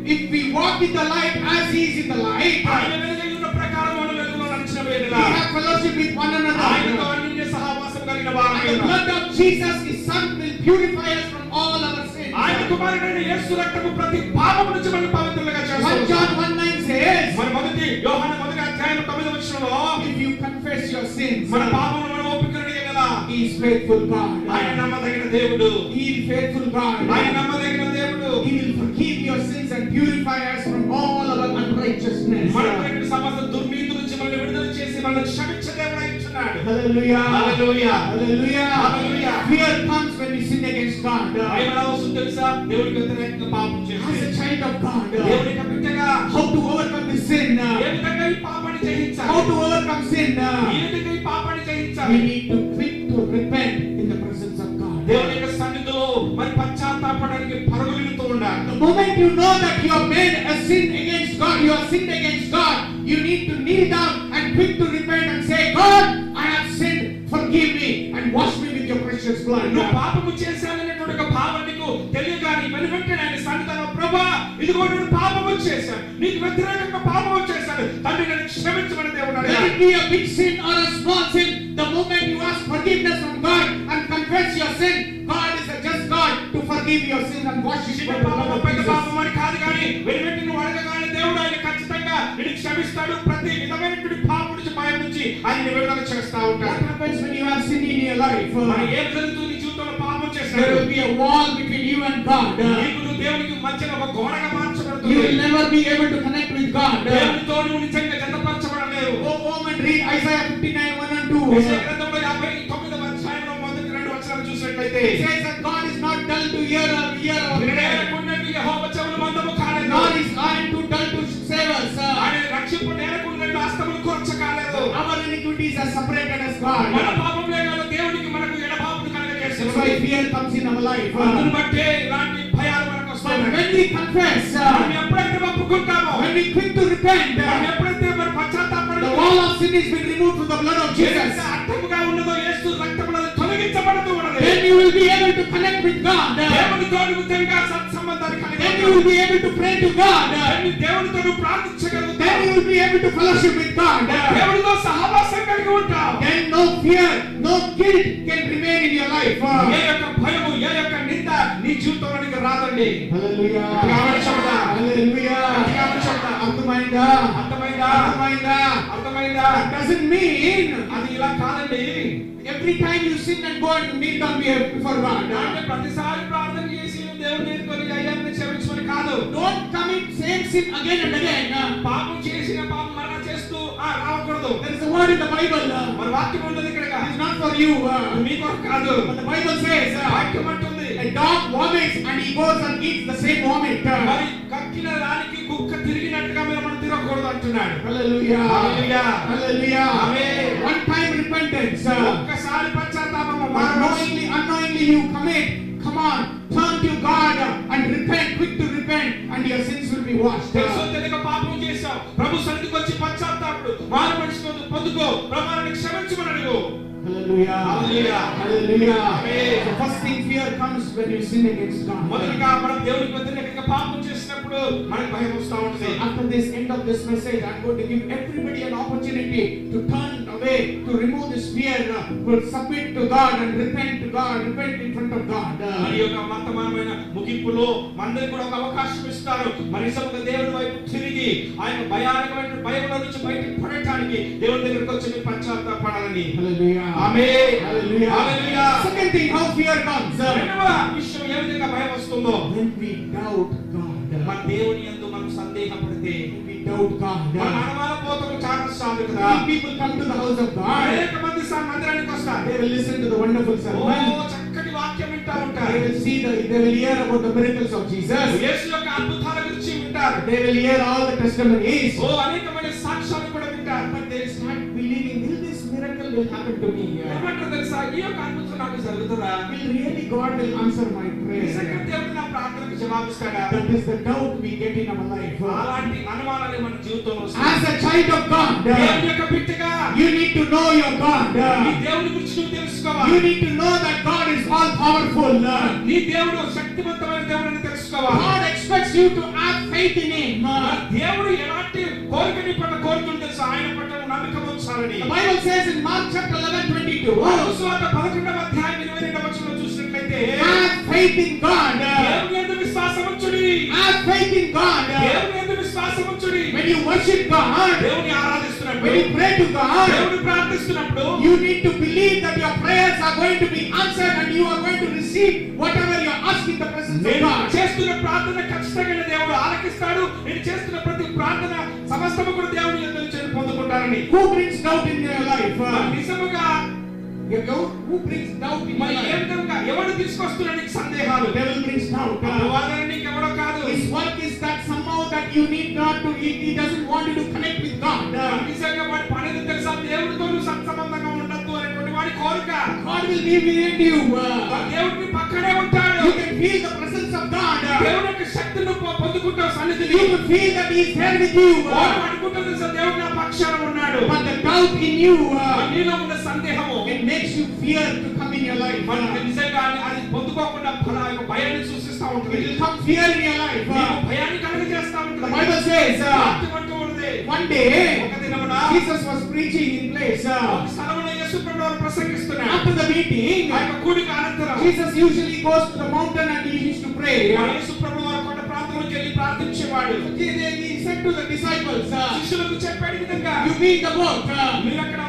if we walk in the light as he is in the light,
ఆయన వెలుగై ఉన్న ప్రకారం మనం వెలుగులో నడిచిన
we
వేళ
have fellowship with one
ఆయనతో
another.
అన్యోన్య సహవాసం కలిగిన
And
వారమై
the
ఉన్నాం.
blood of Jesus, his son, will purify us from all our sins.
ఆయన కుమారుడైన యేసు రక్తము ప్రతి పాపము నుంచి మనల్ని పవిత్రులుగా
1
చేస్తుంది.
John 1:9 says,
మరి మొదటి యోహాను మొదటి అధ్యాయం 9వ వచనంలో
if you confess your sins,
మన పాపములను మనం ఒప్పుకొనగలిగే కదా.
he is faithful God.
ఆయన నమ్మదగిన దేవుడు.
He is faithful God.
ఆయన నమ్మదగిన దేవుడు.
He will forgive your sins and purify us from all our unrighteousness.
మన యొక్క సమస్త దుర్నీతి నుంచి మనల్ని విడుదల చేసి మనల్ని క్షమించే దేవుడై ఉంటున్నాడు.
Hallelujah.
Hallelujah.
Hallelujah.
Hallelujah.
Fear comes when we sin against God.
భయం ఎలా వస్తుందో తెలుసా? దేవునికి వ్యతిరేకంగా పాపం
As
చేస్తే.
a child of God,
దేవుని యొక్క బిడ్డగా
how to overcome this sin?
ఏ విధంగా ఈ పాపాన్ని జయించాలి?
How to overcome sin?
ఏ విధంగా ఈ పాపాన్ని
We
జయించాలి?
need to quick to repent in the presence of God.
దేవుని యొక్క సన్నిధిలో మరి పశ్చాత్తాపడానికి పరుగులుతూ ఉండాలి.
The moment you know that you have made a sin against God, you have sinned against God, you need to kneel down and quick to repent and say, God, I have sinned, forgive me and wash me with your precious blood.
నువ్వు పాపము చేశాననేటువంటి ఒక భావం నీకు తెలియగానే వెంటనే ఆయన సన్నిధిలో ప్రభువా ఇదిగో నేను పాపము చేశాను, నీకు వ్యతిరేకంగా పాపము చేశాను, తండ్రి నన్ను క్షమించమని దేవుడు
Let
అడిగాడు.
it be a big sin or a small sin, the moment you ask forgiveness from God and confess your sin, God is a just God to forgive your sin and wash it
చిన్న
with the blood
పాపము
of
పెద్ద
Jesus.
పాపము అని కాదు కానీ వెంటనే నువ్వు అడగగానే దేవుడు ఆయన ఖచ్చితంగా నిన్ను క్షమిస్తాడు. ప్రతి విధమైనటువంటి పాపం నుంచి భయం నుంచి
నుంచి ఆయన విడుదల చేస్తా ఉంటాడు. What happens when you have sin in your life? మరి ఏం జరుగుతుంది నీ జీవితంలో పాపం చేసినప్పుడు? There will be a wall between you and God. నీకు దేవునికి మధ్యన ఒక గోడగా మార్చబడుతుంది. You will never be able to connect with God. దేవునితో నువ్వు నిజంగా జతపరచబడలేవు. Go home and read Isaiah 59:1 and 2. యెషయా గ్రంథంలో 59వ అధ్యాయంలో మొదటి 2 వచనాలు చూసినట్లయితే it says that God is not dull to hear our వినేకున్నట్టు యెహోవా చెవులు మందము కాలేదు. Nor is ఆయన too dull to save us. ఆయన రక్షింపు నేరకున్నట్టు హస్తములు కొరచకాలేదు. Our iniquities are separated as God. మన పాపములే కాదు దేవునికి మనకు ఎడబాపును కలగజేస్తుంది. That's why fear comes in our life. అందును బట్టే ఇలాంటి భయాలు మనకు వస్తాయి. When we confess, మనం ఎప్పుడైతే ఒప్పుకుంటామో, when we quick to repent, మనం ఎప్పుడైతే మన పశ్చాత్తాపడతామో, the wall of sin is been removed through the blood of Jesus. అడ్డముగా ఉన్నదో యేసు రక్తములో తొలగించబడుతూ ఉన్నది. Then you will be able to connect with God. దేవునితో నిజంగా సత్సంబంధాన్ని కలిగి Then you will be able to pray to God. దేవునితో ప్రార్థించగలుగుతావు. Then you will be able to fellowship with God. దేవునితో సహవాసం కలిగి ఉంటావు. Then no fear, no guilt can remain in your life. ఏ యొక్క భయము, ఏ యొక్క నింద నీ జీవితంలోనికి రాదండి. హల్లెలూయా. హల్లెలూయా. హల్లెలూయా. అర్థమైందా? అర్థమైందా? అర్థమైందా? అర్థమైందా? Doesn't mean అది ఇలా కాదండి. Every time you sin and go and kneel down before God. అంటే ప్రతిసారి ప్రార్థన చేసి దేవుని ఎదుర్కొని అయ్యాన్ని క్షమించమని కాదు. Don't commit same sin again and again. పాపం చేసిన పాపం మరలా చేస్తూ రావకూడదు. There is a word in the Bible. మన వాక్యం ఉన్నది ఇక్కడ. It's not for you. మీకు కాదు. But the Bible says వాక్యం అంటుంది a dog vomits and he goes and eats the same vomit. మరి కక్కిన దానికి కుక్క తిరిగినట్టుగా మనం తిరగకూడదు అంటున్నాడు. హల్లెలూయా. హల్లెలూయా. హల్లెలూయా. ఆమేన్. One time repentance. ఒక్కసారి పశ్చాత్తాపము. Unknowingly you commit. Come on, turn to God and repent, quick to repent, and your sins will be washed. తెలుసో తెలియక పాపం చేశావు, ప్రభు సన్నిధికి వచ్చి పశ్చాత్తాపడు, మారు మనసు పొందుకో, ప్రభువుని క్షమించమని అడుగు. Hallelujah. Hallelujah. Hallelujah. Amen. The first thing fear comes when you sin against God. మొదటిగా మనం దేవునికి వ్యతిరేకంగా పాపం చేసినప్పుడు మనకు భయం వస్తూ ఉంటుంది. After this end of this message, I'm going to give everybody an opportunity to turn away, to remove this fear, to submit to God and repent to God, repent in front of God. మరి యొక్క వర్తమానమైన ముగింపులో మనందరికీ కూడా ఒక అవకాశం ఇస్తారు. మరి నిజంగా దేవుని వైపు తిరిగి ఆయన భయానకమైన భయంలో నుంచి బయటకు పడటానికి దేవుని దగ్గరికి వచ్చి పశ్చాత్తాపడాలని. హల్లెలూయా. Amen. Hallelujah. Hallelujah. Second thing, how fear comes. విషయం ఏ విధంగా భయం వస్తుందో. When we doubt God. మన దేవుని యందు మనం సందేహపడితే. We doubt God. మన అనుమానపోతము చాలా సాధు కదా. People come to the house of God. అనేక మంది మందిరానికి వస్తారు. They will listen to the wonderful sermon. చక్కటి వాక్యం వింటూ ఉంటారు. They will hear about the miracles of Jesus. యేసు యొక్క అద్భుతాల గురించి వింటారు. They will hear all the testimonies. అనేకమైన సాక్ష్యాలు కూడా వింటారు. But they start believing this miracle will happen to me. ఏమంటారు తెలుసా? ఈ యొక్క అద్భుతం నాకు జరుగుతుందా? Will really God will answer my prayer? నిజంగా దేవుడు నా ప్రార్థనకు జవాబిస్తాడా? That is the doubt we get in our life. అలాంటి అనుమానాలు మన జీవితంలో వస్తాయి. As a child of God, దేవుని యొక్క బిడ్డగా you need to know your God. నీ దేవుని గురించి నువ్వు తెలుసుకోవాలి. You need to know that God is all powerful. నీ దేవుడు శక్తివంతమైన దేవుడు అని తెలుసుకోవాలి. God expects you to have faith in him. దేవుడు ఎలాంటి కోరికని పట్ల కోరుకుంటాడు తెలుసా? ఆయన పట్ల నమ్మకం ఉంచాలని. The Bible says in Mark chapter 11:22. సువార్త 11వ అధ్యాయం 22వ వచనంలో చూసినట్లయితే have faith in God. దేవుని యందు విశ్వాసం ఉంచుడి. Have faith in God. దేవుని యందు విశ్వాసం ఉంచుడి. When you worship God, దేవుని ఆరాధిస్తున్నప్పుడు, when you pray to God, దేవుని ప్రార్థిస్తున్నప్పుడు, you need to believe that your prayers are going to be answered and you are going to receive whatever you are asking the presence of God. చేస్తున్న ప్రార్థన ఖచ్చితంగా దేవుడు ఆలకిస్తాడు. నేను చేస్తున్న ప్రతి ప్రార్థన సమస్తము కూడా దేవుని యందు నుంచి పొందుకుంటారని. Who brings doubt in your life? నిజముగా who brings doubt in your life? ఏ విధంగా ఎవడు తీసుకొస్తున్నాడు నీకు సందేహాలు? Devil brings doubt. వాదన నీకు ఎవడో కాదు. His work is that somehow that you need not to, he doesn't want you to connect with God. నిజంగా వాడి పని తెలుసా? దేవుడితో సత్సంబంధంగా ఉండొద్దు అనేటువంటి వాడి కోరిక. God will be with you. దేవుడి పక్కనే ఉంటాడు. You can feel the presence of God. దేవుని యొక్క శక్తిని పొందుకుంటావు సన్నిధిని. You will feel that he is there with you. వాడు అనుకుంటాడు దేవుడు నా పక్షాన ఉన్నాడు. But the doubt in you, నీలో ఉన్న సందేహము, it makes you fear to come in your life. మరి నిజంగా అది పొందుకోకుండా భయాన్ని సృష్టిస్తా ఉంటుంది. It will come fear in your life. భయాన్ని కలుగజేస్తా ఉంటుంది. The Bible says one day ఒక దినమున Jesus was preaching in place. ఒక స్థలములో యేసు ప్రభువు ప్రసంగిస్తున్నాడు. After the meeting, ఆ కూడిక అనంతరం Jesus usually goes to the mountain and he used to pray. యేసు ప్రభువు కొండ ప్రాంతంలోకి వెళ్ళి
ప్రార్థించేవాడు.
He said to the disciples,
శిష్యులకు చెప్పాడు ఈ విధంగా,
you be in the boat,
మీరు అక్కడ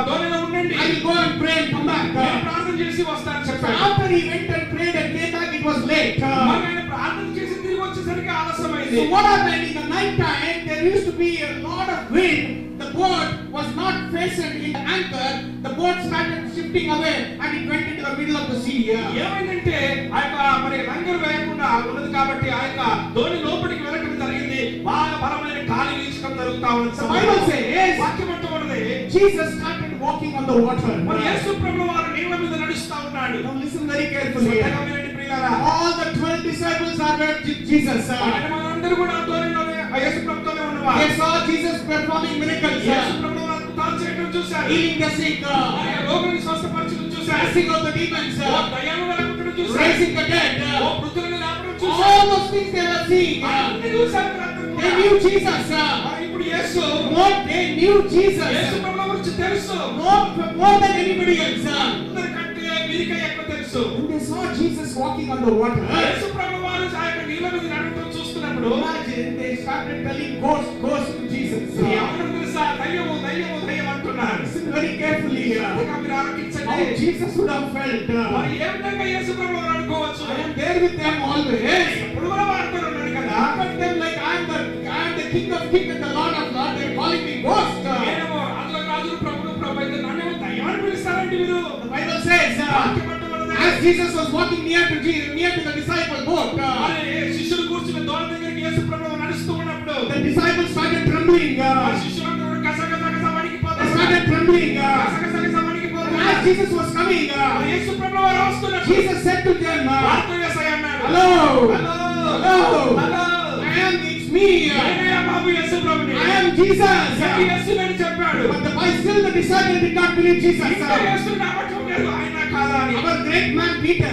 దోణిలో ఉండండి,
I will go and pray and come back.
నేను ప్రార్థన చేసి వస్తానని చెప్పాడు.
After he went and prayed and came back, it was late.
మరి ఆయన ప్రార్థన చేసి తిరిగి వచ్చేసరికి ఆలస్యమైంది.
So what happened in the night time? There used to be a lot of wind. The boat was not fastened in the anchor. The boat started shifting away and it went into the middle of the sea.
ఏమైందంటే ఆ యొక్క మరి రంగులు వేయకుండా ఉన్నది కాబట్టి ఆ యొక్క దోణి లోపలికి వెళ్ళడం జరిగింది. బాగా బలమైన గాలి వీచడం జరుగుతా ఉంది.
The Bible says,
వాక్యం అంటూ ఉన్నది,
Jesus started walking on the water.
మరి యేసు ప్రభువు వారు నీళ్ళ మీద నడుస్తా ఉన్నాడు.
Now listen very carefully.
శ్రద్ధగా వినండి ప్రియులారా.
All the 12 disciples are with Jesus.
అందరూ కూడా దోణిలోనే యేసు ప్రభుతోనే ఉన్నవారు.
They saw Jesus performing miracles.
యేసు ప్రభువు అద్భుతాలు చేయడం చూశారు.
Healing the sick,
రోగులను స్వస్థపరచడం చూశారు.
casting out the demons,
దయ్యాలను వెళ్ళగొట్టడం చూశారు.
raising the dead.
మృతులను లేపడం చూశారు.
All those things they were seeing.
అన్ని చూశారు.
They knew Jesus.
ఇప్పుడు యేసు,
They knew Jesus.
యేసు ప్రభువు గురించి తెలుసు.
More than anybody else.
అందరికంటే వీరికే ఎక్కువ తెలుసు.
When they saw Jesus walking on the water,
యేసు ప్రభువు వారు ఆ యొక్క నీళ్ళ మీద నడవడం చూస్తున్నప్పుడు
imagine they started telling ghost to Jesus.
ఎవరు తెలుసా, దయ్యము దయ్యము దయ్యం అంటున్నారు.
Listen very carefully.
ఇంకా మీరు
How
ఆలోచించండి.
Jesus would have felt.
మరి ఏ విధంగా యేసు ప్రభువు వారు అనుకోవచ్చు.
I am there with them always.
ఇప్పుడు కూడా వారితో ఉన్నాడు కదా.
Look at them like I am the King of Kings and the Lord of Lords. They are calling me ghost.
నేనేమో రాజుల రాజులు ప్రభులు ప్రభు అయితే నన్నేమో దయ్యం అని పిలుస్తారండి మీరు.
The Bible says,
వాక్యం అంటూ ఉన్నది,
as Jesus was walking near to the disciple boat,
మరి శిష్యులు కూర్చుని దోణి దగ్గరికి యేసు ప్రభువు నడుస్తూ ఉన్నప్పుడు
the disciples started trembling.
శిష్యులందరూ కసకస
They
వణికిపోతారు.
started trembling.
కసకస వణికిపోతారు.
As Jesus was coming,
మరి యేసు ప్రభువు వారు వస్తున్నారు.
Jesus said to them,
వారితో యేసయ్య అన్నాడు,
hello,
హలో,
it's me.
నేనయ్యా బాబు యేసు ప్రభుని.
I am Jesus.
యేసుని చెప్పాడు.
But still the disciples did not believe Jesus.
ఇంకా యేసుని నమ్మట్లేదు, ఆయన కాదా అని.
Our great man Peter,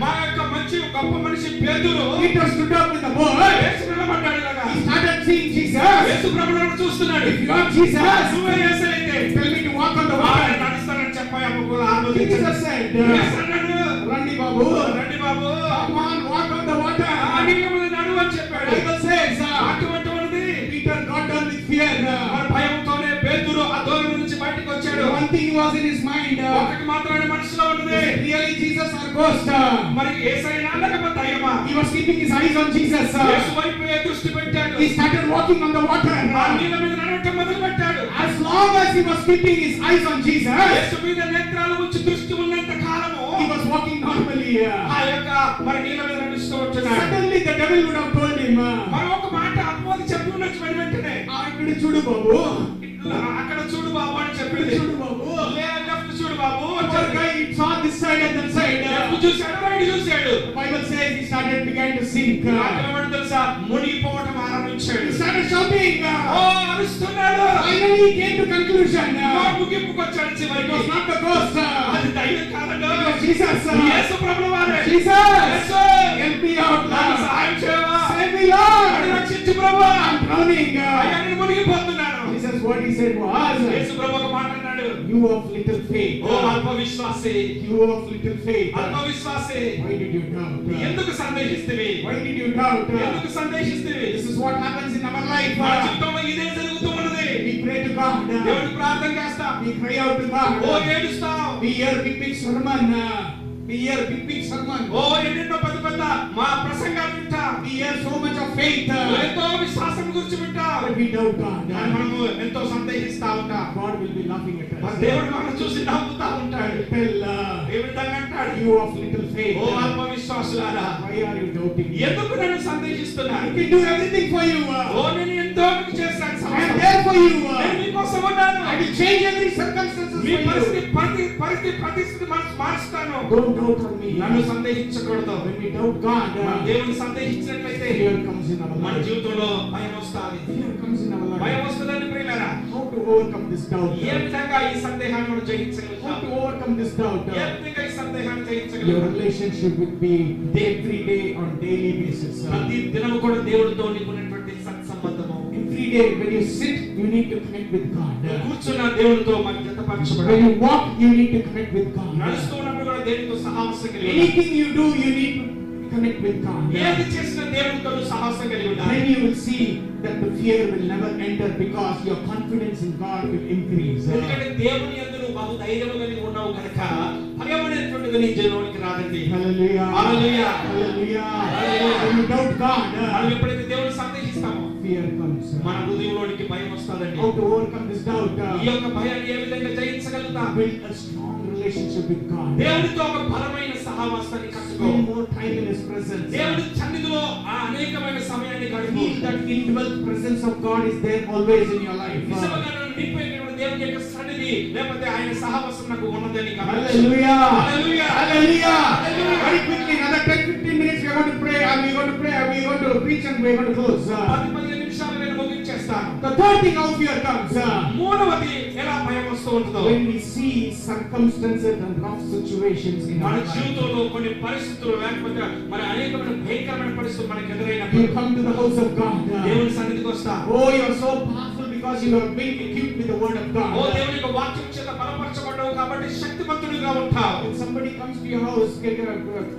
మా యొక్క మంచి గొప్ప మనిషి పేతురు
Peter stood up in the boat.
యేసు నిలబడ్డాడు ఇలాగా.
He started seeing Jesus.
యేసు ప్రభువును చూస్తున్నాడు.
If you are Jesus,
నువ్వే యేసు అయితే
tell me to walk on the
ఆయన
water.
నడుస్తానని చెప్పాయమ్మ కూడా ఆలోచించాడు.
Jesus said,
యేసు అన్నాడు,
Randi Babu,
రండి బాబు,
come on, walk on the water.
ఆ నీళ్ళ మీద నడువు అని చెప్పాడు.
Bible says,
వాక్యం అంటున్నది,
Peter got down with fear.
మరి భయంతోనే పేతురు ఆ దోణి నుంచి బయటికి వచ్చాడు.
One thing was in his mind,
ఒకటి మాత్రమే మనసులో ఉన్నది,
really Jesus or ghost.
మరి యేసయ్యనా లేకపోతే దయ్యమా.
He was keeping his eyes on Jesus.
యేసు వైపు దృష్టి పెట్టాడు.
He started walking on the water.
ఆ నీళ్ళ మీద నడవటం మొదలు పెట్టాడు.
As long as he was keeping his eyes on Jesus,
యేసు మీద నేత్రాలు ఉంచి దృష్టి ఉన్నంత కాలము
he was walking normally.
ఆ యొక్క మరి నీళ్ళ మీద నడుస్తూ ఉంటున్నాడు.
Suddenly the devil would have told him,
మరి ఒక మాట అపవాది చెప్పి ఉండొచ్చు వెంటనే,
ఇక్కడ చూడు బాబు,
అక్కడ చూడు బాబు అని చెప్పింది.
చూడు బాబు,
లెఫ్ట్ చూడు బాబు.
poor guy, he saw this side and that side.
Left చూశాడు, రైట్ చూశాడు.
The Bible says he began to sink.
ఏమంటే తెలుసా, మునిగిపోవటం ఆరంభించాడు.
He started shouting.
ఓ అరుస్తున్నాడు.
Finally he came to conclusion.
ముగింపుకు వచ్చాడు
It
చివరికి.
was not the ghost.
అది దైవం కాదండి,
It was Jesus.
యేసు ప్రభువు వారే.
Jesus,
యేసు,
help me out,
నాకు
Lord.
సహాయం చేయవా,
Save me, Lord.
నన్ను రక్షించు ప్రభువా,
I'm drowning.
అయ్యా నేను మునిగిపోతున్నాను.
Jesus, what he said was,
యేసు ప్రభువు ఒక మాట అన్నాడు,
you of little faith.
ఓ అల్ప విశ్వాసి,
You of little faith.
అల్ప విశ్వాసి,
Why did you doubt?
ఎందుకు సందేహిస్తువి,
Why did you doubt?
ఎందుకు సందేహిస్తువి.
This is what happens in our life.
మన జీవితంలో ఇదే జరుగుతూ ఉన్నది.
We pray to God.
దేవుడికి ప్రార్థన చేస్తాం,
We cry out to God.
Oh ఏడుస్తాం,
We hear big sermon. We hear big sermon.
ఓ ఎన్నెన్నో పెద్ద పెద్ద మా ప్రసంగాలు వింటాం,
We hear so much of faith.
ఎంతో విశ్వాసం గురించి వింటాం.
But we doubt God.
కానీ మనము ఎంతో సందేహిస్తా ఉంటాం.
God will be laughing at
మన
us.
దేవుడు మనం చూసి నవ్వుతా ఉంటాడు.
Tell
ఏ విధంగా అంటాడు,
you of little faith.
ఓ అల్ప విశ్వాసులారా,
Why are you doubting?
ఎందుకు నన్ను సందేహిస్తున్నారు.
I can do everything for you.
ఓ నేను ఎంతో మీకు చేశాను,
I am there for you.
నేను మీకోసం ఉన్నాను.
I will change every circumstances
me
for you.
పరిస్థితి మారుస్తాను.
Don't doubt on me.
నన్ను సందేహించకూడదు.
When we doubt God,
మన దేవుని సందేహించినట్లయితే
fear comes in our
మన
life.
జీవితంలో భయం వస్తుంది.
Fear comes in our
భయం
life.
వస్తుందని ప్రియులారా,
How to overcome this doubt?
ఏ విధంగా ఈ సందేహాన్ని మనం
How
జయించగలుగుతాం,
to overcome this doubt?
ఏ విధంగా ఈ సందేహాన్ని
Your
జయించగలుగుతాం.
relationship with me every day on daily basis.
ప్రతి దినము కూడా దేవుడితో నీకున్నటువంటి సత్సంబంధము.
Every day when you sit, you need to connect with God.
కూర్చున్న దేవుడితో మనం జతపరచబడాలి.
When you walk, you need to connect with God.
నడుస్తూ ఉన్నప్పుడు కూడా దేవునితో సహవాసం కలిగి
Anything you do, you need to connect with God,
ఏది చేసిన దేవునితో సాహసం కలిగి ఉండాలి.
then you will see that the fear will never enter because your confidence in God will increase.
ఎందుకంటే దేవుని యందు నువ్వు బహు ధైర్యము కలిగి ఉన్నావు కనుక భయమనేటువంటిది నీ జీవితంలోకి రాదండి.
Hallelujah.
Hallelujah.
Hallelujah. When you doubt God,
మనం ఎప్పుడైతే దేవుని సందేహిస్తామో
fear comes.
మన హృదయంలోనికి భయం వస్తదండి.
How to overcome this doubt?
ఈ యొక్క భయాన్ని ఏ విధంగా జయించగలుగుతాం?
Build a strong relationship with God.
దేవునితో ఒక బలమైన సహవాసాన్ని కట్టుకో.
Spend more time in His presence.
దేవుని సన్నిధిలో ఆ అనేకమైన సమయాన్ని గడుపు.
Feel that indwelt presence of God is there always in your life.
నిజంగా నింపేటువంటి దేవుని యొక్క సన్నిధి లేకపోతే ఆయన సహవాసం నాకు ఉన్నదని గమనించు.
Hallelujah.
Hallelujah.
Hallelujah.
Hallelujah.
Very quickly, another 10-15 minutes we are going to pray and we are going to pray and we are going to preach and we are going to close.
10-15 నిమిషాలు నేను ముగించేస్తాను.
The third thing how fear comes.
మూడవది ఎలా భయం వస్తూ ఉంటుందో.
When we see circumstances and rough situations in
మన
our life.
జీవితంలో కొన్ని పరిస్థితులు లేకపోతే మన అనేకమైన భయంకరమైన పరిస్థితులు మనకు
You
ఎదురైనప్పుడు
come to the house of God.
దేవుని సన్నిధికి వస్తా.
Oh, you are so powerful because you have been equipped with the word of God.
ఓ దేవుని యొక్క వాక్యం చేత బలపరచబడ్డావు కాబట్టి శక్తిమంతుడిగా ఉంటావు.
If somebody comes to your house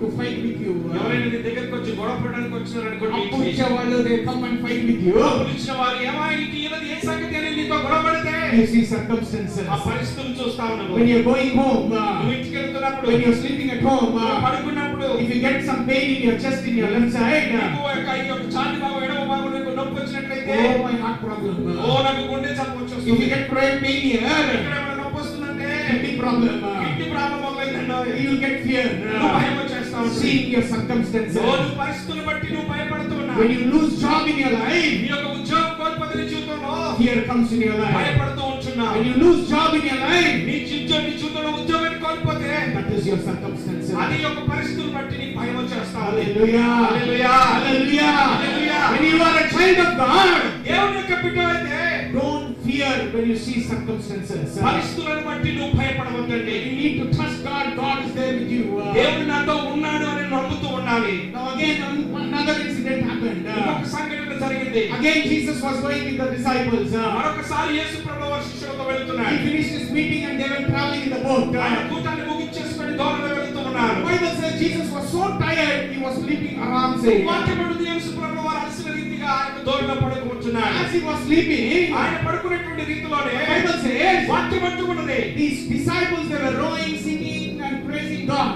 to fight with you,
ఎవరైనా నీ దగ్గరికి వచ్చి గొడవ పడడానికి వచ్చినారనుకోండి,
అప్పుడిచ్చే వాళ్ళు they come and fight with you.
పిలిచిన వారు ఏమాయికి ఈయనది ఏ సంగతి అని నీతో గొడవ పడితే
You see circumstances.
ఆ పరిస్థితులను చూస్తా ఉన్నావు.
When you are going home,
నువ్వు ఇంటికి వెళ్తున్నప్పుడు,
when you are sleeping at home,
నువ్వు పడుకున్నప్పుడు,
if you get some pain in your chest, in your left side,
నీకు ఈ యొక్క ఛాతీ భాగం ఎడమ భాగం నీకు నొప్పి వచ్చినట్లయితే,
oh, my heart problem.
ఓ నాకు గుండె జబ్బు
If you
వచ్చేస్తుంది.
get pain here,
ఇక్కడ ఏమైనా నొప్పి వస్తుందంటే
kidney problem,
కిడ్నీ ప్రాబ్లం మొదలైందండి.
you will get fear.
నువ్వు భయం వచ్చేస్తా ఉంటుంది.
Seeing your circumstances.
నువ్వు పరిస్థితులను బట్టి నువ్వు భయపడుతూ ఉన్నావు.
When you lose job in your life,
నీ యొక్క ఉద్యోగం కోల్పోతే నీ జీవితంలో
fear comes in your life.
భయపడుతూ ఉంటున్నావు.
When you lose job in your life,
నీ జీవితంలో ఉద్యోగాన్ని కోల్పోతే
that is your circumstances.
అది యొక్క పరిస్థితులను బట్టి నీకు భయం వచ్చేస్తా ఉంది.
Hallelujah.
Hallelujah.
Hallelujah.
Hallelujah.
When you are a child of God,
దేవుని యొక్క బిడ్డవైతే
don't fear when you see circumstances.
పరిస్థితులను బట్టి నువ్వు భయపడవద్దండి.
You need to trust God. God is there with you.
దేవుడు నాతో ఉన్నాడు అని నమ్ముతూ ఉండాలి.
Now again, another incident happened.
ఒక సంఘటన జరిగింది.
Again, Jesus was going with the disciples.
మరొకసారి యేసు ప్రభువు వారి శిష్యులతో వెళ్తున్నాడు.
He finished his meeting and they were traveling in the boat.
ఆయన కూటాన్ని ముగించేసుకొని దోణిలో వెళ్తూ ఉన్నారు.
The Bible says Jesus was so tired, he was sleeping around saying.
వాక్యం అంటుంది యేసు ప్రభువు వారు అలసిన రీతిగా ఆయన దోణిలో పడుకుంటున్నాడు.
As he was sleeping,
ఆయన పడుకునేటువంటి రీతిలోనే
the Bible says
వాక్యం అంటున్నది.
these disciples, they were rowing, singing and praising God.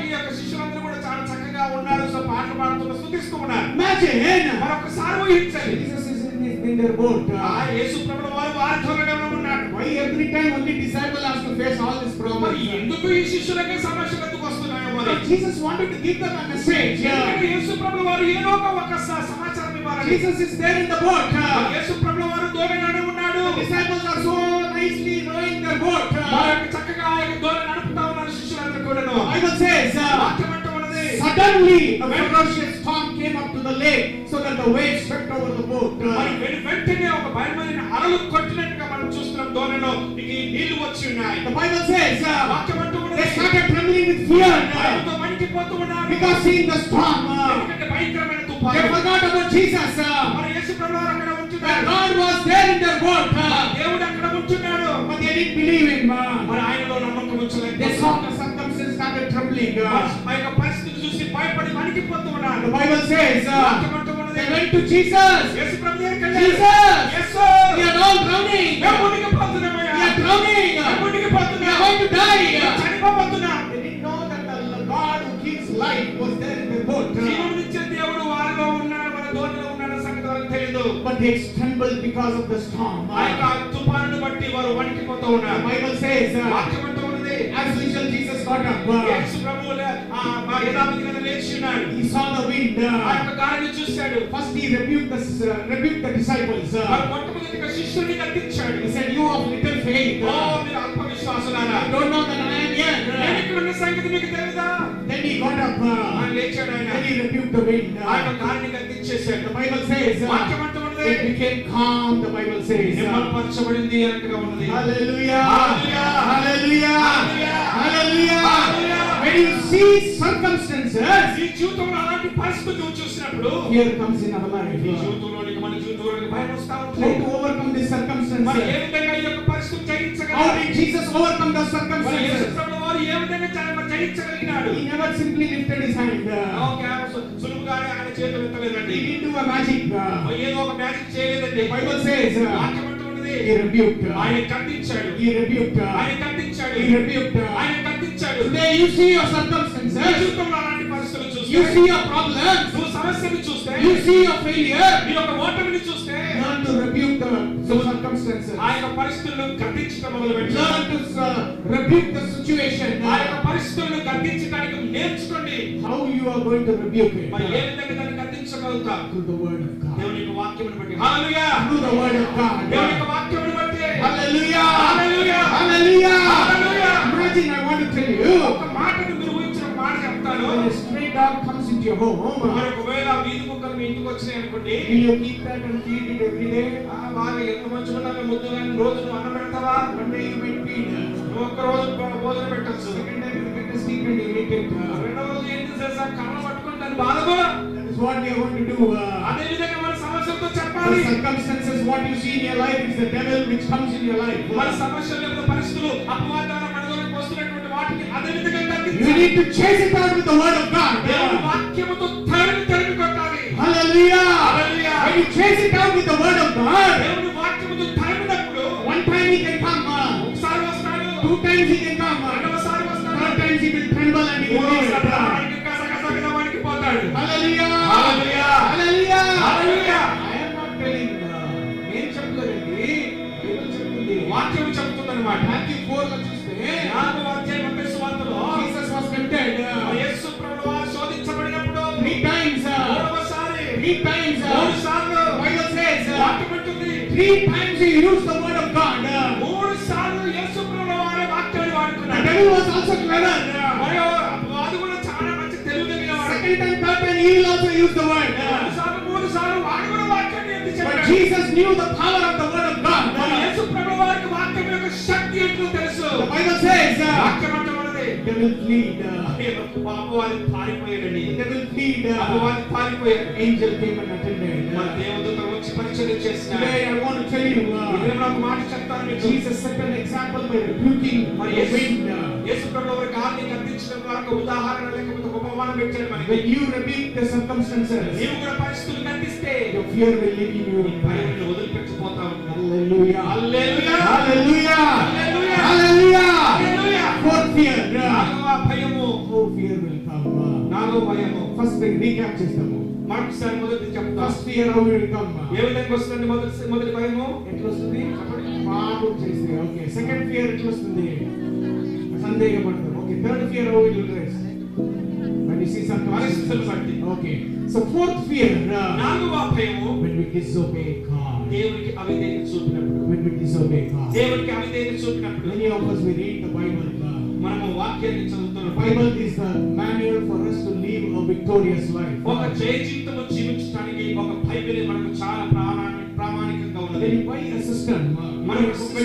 ఈ యొక్క శిష్యులందరూ కూడా చాలా చక్కగా ఉన్నారు. సో పాటలు పాడుతూ స్తుతిస్తూ ఉన్నారు.
Imagine,
మరొకసారి ఊహించండి.
Jesus is in their boat.
యేసు ప్రభువు వారు వారి దోణిలో ఉన్నాడు.
Why every time only disciple has to face all this
మరి
problems?
ఎందుకు ఈ శిష్యులకే సమస్యలు ఎందుకు వస్తున్నాయో మరి?
But Jesus wanted to give them a message.
ఎందుకంటే యేసు ప్రభువు వారు ఏదో ఒక సమాచారం ఇవ్వాలని.
Jesus is there in the boat.
యేసు ప్రభువు వారు దోణిలోనే ఉన్నాడు.
The disciples are so nicely rowing their boat.
వారు చక్కగా ఆ యొక్క దోణి నడుపుతా ఉన్నారు శిష్యులందరూ కూడాను.
Bible says,
వాక్యం అంటూ ఉన్నది.
suddenly a ferocious storm came up to the lake so that the waves swept over the boat.
మరి వెంటనే ఒక భయంకరమైన అలలు కొట్టినట్టుగా మనం చూస్తున్నాం దోణిలో ఈ నీళ్లు వచ్చి ఉన్నాయి.
The Bible says,
వాక్యం అంటూ ఉన్నది.
they started trembling with fear
భయంతో వణికిపోతూ ఉన్నారు.
because seeing the storm.
ఎందుకంటే భయంకరమైన
They
తుఫాను.
forgot about Jesus.
మరి యేసు ప్రభువు వారు అక్కడ
That
ఉంటున్నారు.
God was there in their boat.
దేవుడు అక్కడ ఉంటున్నాడు.
But they didn't believe him.
మరి ఆయనలో నమ్మకం ఉంచలేదు.
They saw the circumstances started trembling.
ఆ యొక్క పరిస్థితి చూసి భయపడి వణికిపోతూ ఉన్నారు.
The Bible says,
వాక్యం అంటూ ఉన్నది.
they went to Jesus.
యేసు ప్రభువు దగ్గరికి వెళ్ళారు.
Jesus,
Yesu,
we are all drowning.
మేము మునిగిపోతున్నామయ్యా.
We are drowning.
మేము
We
మునిగిపోతున్నాం.
are going to die.
చనిపోతున్నాం.
They didn't know that the God who gives life was there in their boat.
జీవమునిచ్చే దేవుడు వారిలో ఉన్నాడు, మన దోణిలో ఉన్నాడు సంగతి వారికి తెలియదు.
But they trembled because of the storm.
ఆ యొక్క తుఫానును బట్టి వారు వణికిపోతూ
The
ఉన్నారు.
Bible says,
వాక్యం అంటూ ఉన్నది.
as usual, Jesus got up.
యేసు ప్రభువు యథావిధిగా లేచి ఉన్నాడు.
He saw the wind.
ఆ యొక్క గాలిని చూశాడు.
First he rebuked the disciples.
వారు మొట్టమొదటిగా శిష్యుల్ని గద్దించాడు.
He said, you of little faith.
ఓ మీరు అల్ప విశ్వాసులారా,
You don't know that I am here.
నేను ఇక్కడ ఉన్న సంగతి మీకు తెలుసా?
Then he got up.
ఆయన లేచాడు. ఆయన
Then he rebuked the wind.
ఆ యొక్క గాలిని గద్దించేశాడు.
The Bible says,
వాక్యం అంటూ ఉన్నది.
it became calm. The Bible says,
నిమ్మలపరచబడింది అన్నట్టుగా ఉన్నది.
hallelujah,
Hallelujah.
hallelujah,
Hallelujah.
hallelujah.
Hallelujah.
When you see circumstances,
ఈ జీవితంలో అలాంటి పరిస్థితులు చూసినప్పుడు
fear comes in our life.
ఈ జీవితంలోనికి మన జీవితంలోనికి భయం వస్తా
How
ఉంటుంది.
to overcome this
మరి
circumstances?
ఏ విధంగా ఈ యొక్క పరిస్థితిని
How
జయించగలరు?
did Jesus overcome the
మరి
circumstances?
యేసుప్రభువు వారు ఏ విధంగా జయించగలిగినాడు?
He never simply lifted his hand.
Okay, సులువుగానే ఆయన చేతులు ఎత్తలేదండి.
He didn't do a magic.
ఏదో ఒక మ్యాజిక్ చేయలేదండి.
Bible says,
వాక్యం అంటున్నది,
he rebuked.
ఆయన ఖండించాడు.
He rebuked.
ఆయన ఖండించాడు.
He rebuked.
ఆయన ఖండించాడు.
Today you see your
నీ
circumstances.
జీవితంలో అలాంటి పరిస్థితులు
You
చూస్తే,
see your problems.
నువ్వు సమస్యను చూస్తే,
You see your failure.
నీ యొక్క ఓటమిని చూస్తే,
Learn to rebuke the circumstances.
ఆ యొక్క పరిస్థితులను ఖండించడం మొదలుపెట్టాడు.
Learn to rebuke the situation.
ఆ యొక్క పరిస్థితులను ఖండించడానికి నేర్చుకోండి.
How you are going to rebuke it?
మరి ఏ విధంగా దాన్ని ఖండించగలుగుతారు?
Through the word of God.
దేవుని యొక్క వాక్యమును బట్టి. హల్లెలూయా.
Through the word of God.
దేవుని యొక్క వాక్యమును బట్టి.
Hallelujah.
Hallelujah.
Hallelujah.
Hallelujah.
Imagine, I want to tell you,
ఒక మాటను మీరు ఊహించిన ఒక మాట చెప్తాను.
when a stray dog comes into your home,
మరి ఒకవేళ వీధి కుక్కలు మీ ఇంటికి వచ్చినాయి అనుకోండి,
will you keep that and feed it every day?
బాగా ఎంత మంచిగా ఉన్నా ముద్దుగా రోజు నువ్వు అన్నం పెడతావా?
One day you might feed.
నువ్వు ఒక్క రోజు భోజనం పెట్టచ్చు.
Second time you get a stick and you eat it.
రెండవ రోజు ఏం చేసేసా? కర్ర పట్టుకొని దాన్ని బాధపడ.
That is what we are going to do.
అదే విధంగా మన సమస్యలతో
The
చెప్పాలి.
circumstances, what you see in your life is the devil which comes in your life.
మన సమస్యలు యొక్క పరిస్థితులు అపవాదాల మనలోకి వస్తున్నటువంటి వాటిని అదే విధంగా
You
ఖండించాలి.
need to chase it out with the word of God.
దేవుని వాక్యముతో తరిమి కొట్టాలి.
Hallelujah.
Hallelujah.
When you chase it out with the word of God,
దేవుని వాక్యముతో తరిమినప్పుడు
one time he can come,
ఒకసారి వస్తాడు,
2 times he can come,
రెండవసారి వస్తాడు,
3rd times he will tremble and he will leave it.
మూడవసారి వాడికి కసకసగా వణికిపోతాడు.
Hallelujah.
Hallelujah.
Hallelujah.
Hallelujah.
I am not telling నేను చెప్తానండి, బైబిల్ చెప్తుంది.
వాక్యం చెప్తుందన్నమాట.
Matthew 4 లో చూస్తే
4వ అధ్యాయం 30వ సువార్తలో
Jesus was tempted
యేసు ప్రభువు శోధించబడినప్పుడు
3 times.
మూడవసారి
3 times.
3 సార్లు
Bible says
వాక్యం అంటుంది.
3 times he used the word of God.
3 సార్లు యేసు ప్రభువు వారి వాక్యాన్ని
The
వాడుకున్నాడు.
devil was also clever.
మరియు వాడు కూడా చాలా మంచి తెలివిగలిగిన వాడు.
Second time, third time, he will also use the word.
2 సార్లు 3 సార్లు వాడు కూడా వాక్యాన్ని ఎత్తి
But
చెప్పాడు.
Jesus knew the power of the word of God.
మరి యేసు ప్రభువు వారికి వాక్యం యొక్క శక్తి ఏంటో తెలుసు.
The Bible says,
వాక్యం అంటే ఉన్నది.
they will flee.
అపవాది పారిపోయాడండి.
They will flee.
అపవాది పారిపోయాడు.
Angel came and attended.
మన దేవదూత వచ్చి పరిచయం చేసినాడు.
Today I want to tell you,
నేను ఒక మాట చెప్తాను మీకు.
Jesus set an example by rebuking
మరి
the wind.
యేసు ప్రభువు వారి గాలిని గద్దించడం ద్వారా ఒక ఉదాహరణ లేకపోతే ఒక ఉపమానం పెట్టాడు మనకి.
When you rebuke the circumstances,
నీవు కూడా పరిస్థితులు గద్దిస్తే
your fear will leave you.
భయాన్ని వదిలిపెట్టిపోతా ఉంటావు.
Hallelujah.
హల్లెలూయా.
Hallelujah.
హల్లెలూయా.
Hallelujah.
హల్లెలూయా.
Fourth fear.
నాలుగవ భయము.
Oh, fear will come.
నాలుగవ భయము.
First thing, recap చేస్తాము.
మరొకసారి మొదటి చెప్తా.
First fear how will come?
ఏ విధంగా వస్తుంది మొదటి భయము?
ఎట్లా వస్తుంది? పాపం చేస్తే. Okay. Second fear ఎట్లా వస్తుంది? సందేహపడతాం. Okay. Third fear how will rise? When you see some
పరిస్థితులు బట్టి.
Okay. So fourth fear,
నాలుగవ భయము
when we disobey God.
దేవునికి అవిధేయత చూపినప్పుడు.
When we disobey God.
దేవునికి అవిధేయత చూపినప్పుడు.
Many of us we read the Bible.
మనము వాక్యాన్ని
The
చదువుతున్నాం.
Bible is the manual for us to live a victorious life.
ఒక జయ జీవితము జీవించడానికి ఒక బైబిల్ మనకు చాలా ప్రామాణికంగా ఉన్నది.
When you buy a system, when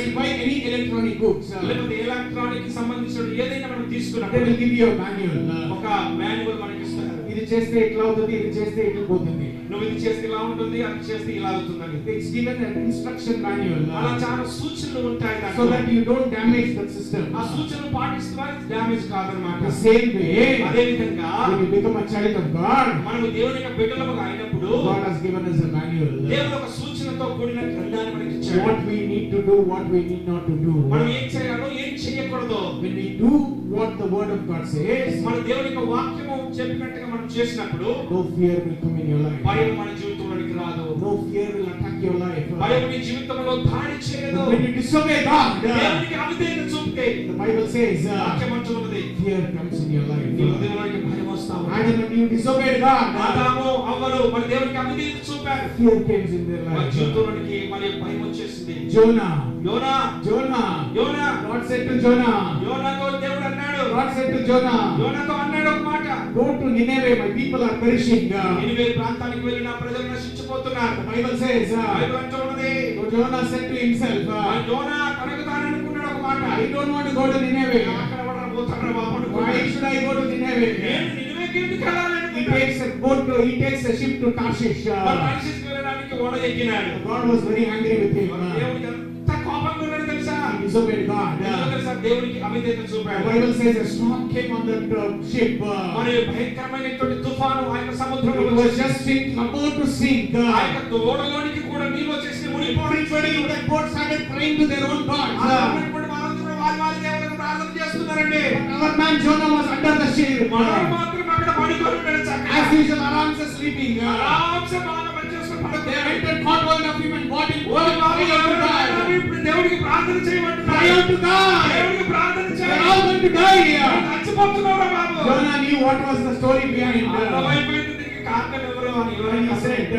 you buy any electronic goods,
లేకపోతే ఎలక్ట్రానిక్ సంబంధించిన ఏదైనా మనం
they
తీసుకున్నప్పుడు
will give you a manual.
ఒక మాన్యువల్ మనకి ఇస్తారు.
ఇది చేస్తే ఇట్లా అవుతుంది, ఇది చేస్తే ఇట్లా పోతుంది.
నువ్వు ఇది చేస్తే ఇలా ఉంటుంది, అది చేస్తే ఇలా అవుతుందని.
It's given an instruction manual
అలా చాలా సూచనలు ఉంటాయి
so
దాంట్లో.
that you don't damage the system.
ఆ సూచనలు పాటిస్తే డ్యామేజ్ కాదన్నమాట.
The same way,
అదే విధంగా
when you become a child of God,
మనము దేవుని యొక్క బిడ్డలుగా అయినప్పుడు
God has given us a manual.
దేవుడు ఒక సూచనతో కూడిన గ్రంథాన్ని మనకి ఇచ్చాడు.
What we need to do, what we need not to do.
మనం ఏం చేయాలో ఏం చేయకూడదు.
When we do what the word of God says,
మన దేవుని యొక్క వాక్యము చెప్పినట్టుగా మనం చేసినప్పుడు
no fear will come in your life.
భయం మన జీవితంలోకి రాదు.
No fear will attack your life.
భయం నీ జీవితంలో దాడి చేయదు.
When you disobey God,
దేవునికి అవిధేయత చూపితే
the Bible says,
వాక్యం అంటున్నది
fear comes in your life.
నీ హృదయంలోకి భయం వస్తా ఉంది.
And when you disobeyed God,
ఆదాము అవ్వలు మన దేవునికి అవిధేయత చూపారు.
fear comes in their
మన
life.
జీవితంలోకి మరి భయం వచ్చేసింది.
Jonah,
Yona
Jonah,
Yona
God said to Jonah,
యోనాతో దేవుడు అన్నాడు.
God said to Jonah,
యోనాతో అన్నాడు ఒక మాట.
go to Nineveh, my people are perishing.
Nineveh ప్రాంతానికి వెళ్ళి నా ప్రజలు నశించిపోతున్నారు.
The Bible says,
బైబిల్ అంటున్నది.
so Jonah said to himself,
యోనా తనకు తాను అనుకున్నాడు ఒక మాట.
I don't want to go to Nineveh.
అక్కడ ఎవరైనా పోతారా బాబు అనుకున్నాడు.
Why should I go to Nineveh?
నేను నినివేకి ఎందుకు వెళ్ళాలి
He
అనుకున్నాడు.
takes a boat, he takes a ship to Tarshish.
మరి తార్షీషుకి వెళ్ళడానికి ఓడ ఎక్కినాడు.
God was very angry with him.
దేవుడికి ఎంత కోపంగా ఉన్నాడు తెలుసా?
He disobeyed God.
ఎందుకు తెలుసా? దేవునికి అవిధేయత
The
చూపాడు.
Bible says a storm came on that ship.
మరి భయంకరమైనటువంటి తుఫాను ఆయన
It
సముద్రంలో
was
వచ్చేసి
just sinking, about to sink.
ఆయన ఓడలోనికి కూడా నీళ్ళు వచ్చేసి మునిగిపోవడం.
Everybody in that boat started praying to their own gods.
వాళ్ళందరూ వాళ్ళ దేవుళ్ళకు ప్రార్థన చేస్తున్నారండి.
Our man Jonah was under the ship.
మనోడు మాత్రం అక్కడ పడుకొని ఉన్నాడు చక్కగా.
As usual, Aram's sleeping.
ఆరాంసే బాగా పనిచేసుకొని
They
పడుకున్నాడు.
went and caught hold of him and brought him.
ఓ బాబు ఎవరు ఇప్పుడు దేవుడికి ప్రార్థన చేయమంటున్నారు.
Cry out to God.
దేవుడికి ప్రార్థన
They
చేయాలి.
are all going to die here.
చచ్చిపోతున్నారా Babu?
Jonah knew what was the story behind.
అర్థమైపోయింది దీనికి కారణం ఎవరు అని.
And he said,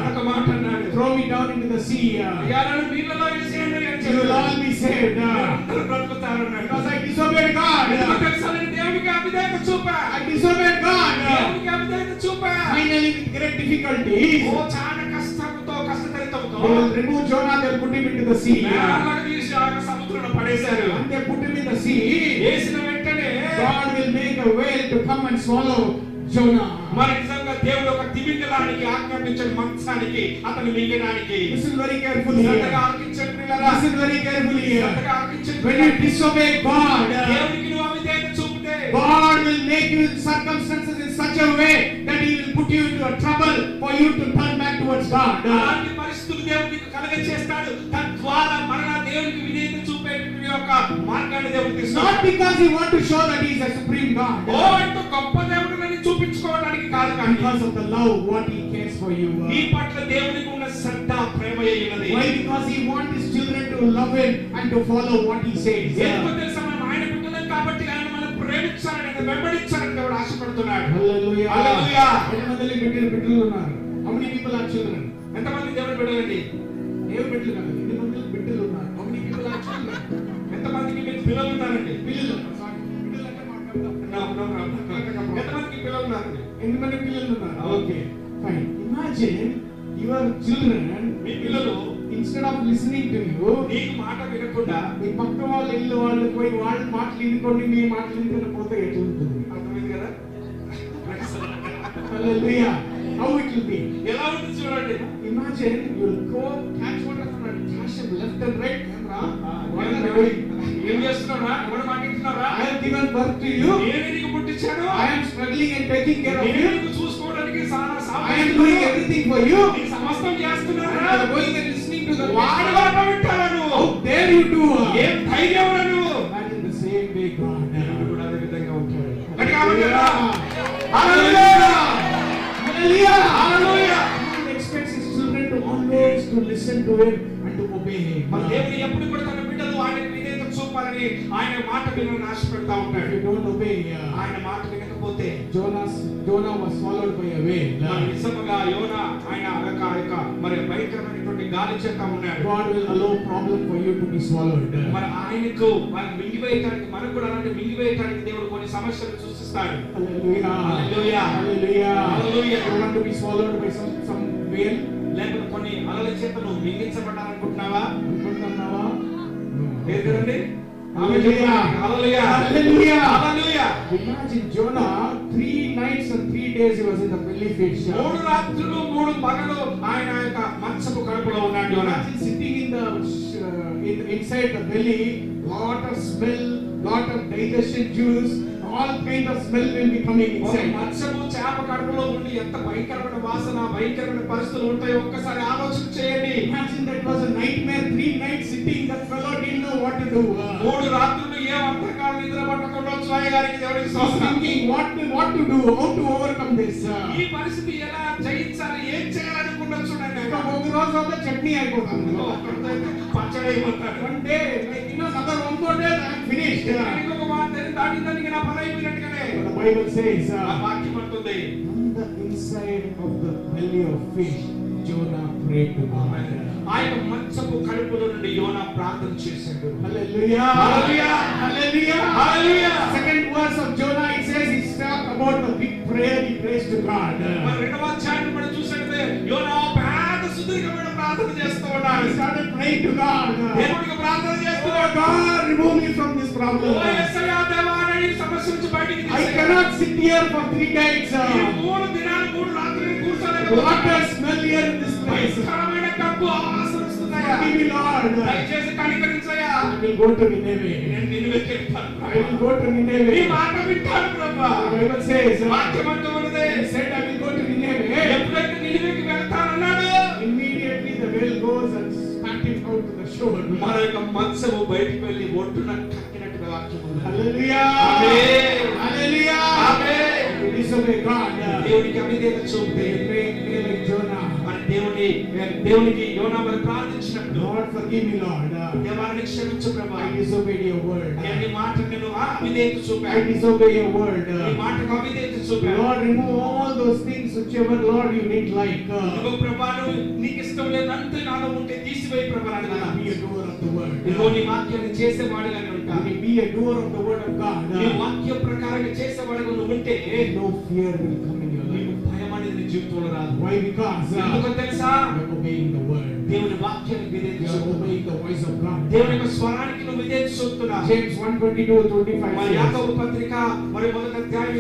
ఒక మాట అన్నాడు.
throw me down into the sea.
యాలను నీళ్ళలో వేసేయండి అని
You will all be saved.
అందరూ బ్రతుకుతారన్నాడు.
Because I disobeyed God.
ఎందుకు తెలుసా? నేను దేవుడికి అవిధేయత చూపా.
I disobeyed God.
దేవుడికి అవిధేయత చూపా.
Finally, with great difficulties,
ఓ చాలా కష్టంతో కష్టతరితంతో
they will remove Jonah, they will put him into the sea.
నేలగా తీసి ఆ సముద్రంలో పడేశారు.
When they put him in the sea,
వేసిన వెంటనే
God will make a whale to come and swallow Jonah.
మరి నిజంగా దేవుడు ఒక తిమింగలానికి ఆజ్ఞాపించని మంచానికి అతను మింగడానికి.
Listen very carefully.
శ్రద్ధగా ఆలకించండి పిల్లరా.
Listen very carefully.
శ్రద్ధగా ఆలకించండి.
When you disobey God,
దేవునికి నువ్వు అవిధేయత చూపితే
God will make you in circumstances in such a way that He will put you into a trouble for you to turn back towards God.
అలాంటి పరిస్థితులు దేవుడు నీకు కలగచేస్తాడు. తద్వారా మరలా దేవునికి విధేయత చూపేటువంటి యొక్క మార్గాన్ని దేవుడు తీస్తాడు.
Not because He wants to show that He is a supreme God.
ఓ ఎంత గొప్ప దేవుడిని చూపించుకోవడానికి కాదు కానీ
Because of the love, what He cares for you.
నీ పట్ల దేవునికి ఉన్న శ్రద్ధ ప్రేమ అయినది.
Why? Because He wants His children to love Him and to follow what He says.
ఎందుకు తెలుసా? మనం ఆయన బిడ్డలం కాబట్టి ఆయన మనం ప్రేమించాలని ఆయన వెంబడించాలని దేవుడు ఆశపడుతున్నాడు.
Hallelujah.
Hallelujah.
ఎంతమంది బిడ్డలు ఉన్నారు? How many people are children?
ఎంతమంది దేవుని బిడ్డలండి?
దేవుని బిడ్డలు కాదు. ఎంతమంది బిడ్డలు ఉన్నారు? How many people are children?
ఎంతమందికి మీకు పిల్లలు ఉన్నారండి?
పిల్లలు. Sorry. పిల్లలు అంటే మాట్లాడదాం.
ఎంతమందికి పిల్లలు ఉన్నారండి?
ఎంతమంది పిల్లలు ఉన్నారు?
Okay.
Fine. Imagine your children,
మీ పిల్లలు
instead of listening to you,
నీకు మాట వినకుండా
మీ పక్క వాళ్ళ ఇల్లు వాళ్ళు పోయి వాళ్ళ మాటలు వినుకోండి, మీ మాటలు వినుకొని పోతే ఎట్లా ఉంటుంది?
అర్థమైంది కదా?
Hallelujah. How it will be?
ఎలా ఉంటుంది చూడండి.
Imagine you will go catch one of them and dash him left and right. What are you doing?
ఏం చేస్తున్నారా? ఎవరు మాట్లాడుతున్నారా?
I have given birth to you.
నేను నీకు పుట్టించాను.
I am struggling and taking care of
నేను
you.
నీకు చూసుకోవడానికి చాలా
I am doing everything for you.
నీకు సమస్తం చేస్తున్నారా?
You are going and listening to the
వాడి మాట వింటావా నువ్వు?
How dare you do?
ఏం ధైర్యం నువ్వు?
Imagine the same way God.
దేవుడు కూడా అదే విధంగా ఉంటాడు.
Hallelujah.
Hallelujah.
Hallelujah.
Hallelujah.
God expects His children to always to listen to Him and to obey Him.
మన దేవుడు ఎప్పుడు కూడా తన బిడ్డలు ఆయనకు విధేయత చూపాలని ఆయన మాట వినాలని ఆశపడతా
If
ఉంటాడు.
you don't obey,
ఆయన మాట వినకపోతే
Jonah was swallowed by a whale.
మరి నిజంగా యోనా ఆయన యొక్క మరి భయంకరమైనటువంటి గాలి చేత ఉన్నాడు.
God will allow problem for you to be swallowed.
మరి ఆయనకు మనం మింగివేయటానికి మనకు కూడా అలాంటి మింగివేయటానికి దేవుడు కొన్ని సమస్యలు సృష్టిస్తాడు.
Hallelujah.
Hallelujah.
Hallelujah.
Hallelujah.
You want to be swallowed by some whale?
లేకపోతే కొన్ని అలల చేత నువ్వు మింగించబడాలనుకుంటున్నావా?
అనుకుంటున్నావా?
లేదు కదండి?
Hallelujah.
Hallelujah.
Hallelujah.
Hallelujah.
Imagine Jonah, 3 nights and 3 days he was in the belly fish.
3 రాత్రులు 3 పగలు ఆయన యొక్క మంచపు కడుపులో ఉన్నాడు.
Imagine sitting in the inside the belly, lot of smell, lot of digestion juice, all kind of smell will be coming inside.
మంచము చేప కడుపులో ఉండి ఎంత భయంకరమైన వాసన భయంకరమైన పరిస్థితులు ఉంటాయో ఒక్కసారి ఆలోచన చేయండి.
Imagine that was a nightmare. 3 nights sitting, that fellow didn't know what to do.
3 రాత్రులు ఏ అంతకాలం నిద్ర పట్టకుండా స్వామి గారికి దేవుడికి
He was
స్తోత్రం.
thinking what to do, how to overcome this.
ఈ పరిస్థితి ఎలా జయించాలి, ఏం చేయాలనుకున్నా చూడండి.
ఒక రోజు అంతా చట్నీ అయిపోతాను.
పచ్చడి అయిపోతాడు.
One day, like another 1 more day, I am finished.
ఇంకొక మాట దానికి నా పని అయిపోయినట్టుగానే
The Bible says,
ఆ వాక్యం అంటుంది.
from the inside of the belly of fish, Jonah prayed to God.
ఆయన మంచపు కడుపులో నుండి యోనా ప్రార్థన చేశాడు.
Hallelujah.
Hallelujah.
Hallelujah.
Hallelujah.
Second verse of Jonah, it says he talked about the big prayer he prays to God.
మరి రెండవ అధ్యాయం మనం చూసినట్లయితే యోనా పెద్ద సుదీర్ఘమైన ప్రార్థన చేస్తూ ఉన్నాడు.
He started praying to God.
దేవునికి ప్రార్థన చేస్తున్నాడు.
God, remove me from this problem.
ఓ యేసయ్యా దేవా, ఈ సమస్య సమస్య నుంచి బయటికి
I
తీసేయాలి.
cannot sit here for 3 days.
ఈ 3 దినాలు 3 రాత్రులు
What
కూర్చోలేకపోతున్నాను.
a smell here in this place.
భయంకరమైన కంపు ఆవాసన వస్తుందయ్యా.
Forgive me, Lord.
దయచేసి కనికరించయ్యా.
I will go to Nineveh.
నేను నిన్నువెక్కి వెళ్తాను
I will
ప్రభా.
go to
నీ
Nineveh.
మాట వింటాను ప్రభా.
The Bible says,
వాక్యం అంటూ ఉన్నది.
he said, I will go to Nineveh.
ఎప్పుడైతే నినివేకి వెళ్తానన్నాడు,
Immediately the whale goes and spat him out to the shore.
మన యొక్క మత్స్యము బయటికి వెళ్ళి ఒడ్డున కక్కినట్టుగా వాక్యం ఉంది.
Hallelujah.
Amen.
Hallelujah.
Amen.
You disobey God.
దేవునికి అవిధేయత చూపితే
You pray like Jonah.
మన దేవునికి యోనా మరి ప్రార్థించినప్పుడు,
Lord, forgive me, Lord.
దేవాన్ని క్షమించు ప్రభా.
I disobeyed your word.
నేను నీ మాట నేను అవిధేయత
I
చూపాను.
disobey your word.
నీ మాటకు అవిధేయత చూపాను.
Lord, remove all those things whichever, Lord, you need like.
ఇదిగో ప్రభా, నువ్వు నీకు ఇష్టం లేనంత నాలో ఉంటే తీసివేయి ప్రభా అని అన్నాను.
Be a doer of the word.
ఇదిగో నీ వాక్యాన్ని చేసేవాడిగానే ఉంటాను.
Be a doer of the word of God.
నీ వాక్యం ప్రకారంగా చేసేవాడిగా నువ్వు ఉంటే
No fear will come in your
నీకు
life.
భయం అనేది నీ జీవితంలో రాదు.
Why? Because
ఎందుకో తెలుసా?
you are obeying the word.
దేవుని వాక్యాన్ని
You are
విధేయించు.
obeying the voice of God.
దేవుని యొక్క స్వరానికి నువ్వు విధేయించుతున్నావు.
James 1:22-25
మరి
says,
యాకోబు పత్రిక మరి మొదటి అధ్యాయం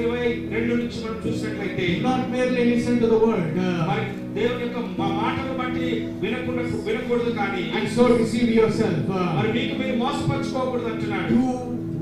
22 నుంచి మనం చూసినట్లయితే,
not merely listen to the word
మరి దేవుని యొక్క మాటను బట్టి వినకూడదు కానీ
and so deceive yourself.
మరి మీకు మీరు మోసపరచుకోకూడదు అంటున్నాడు.
Do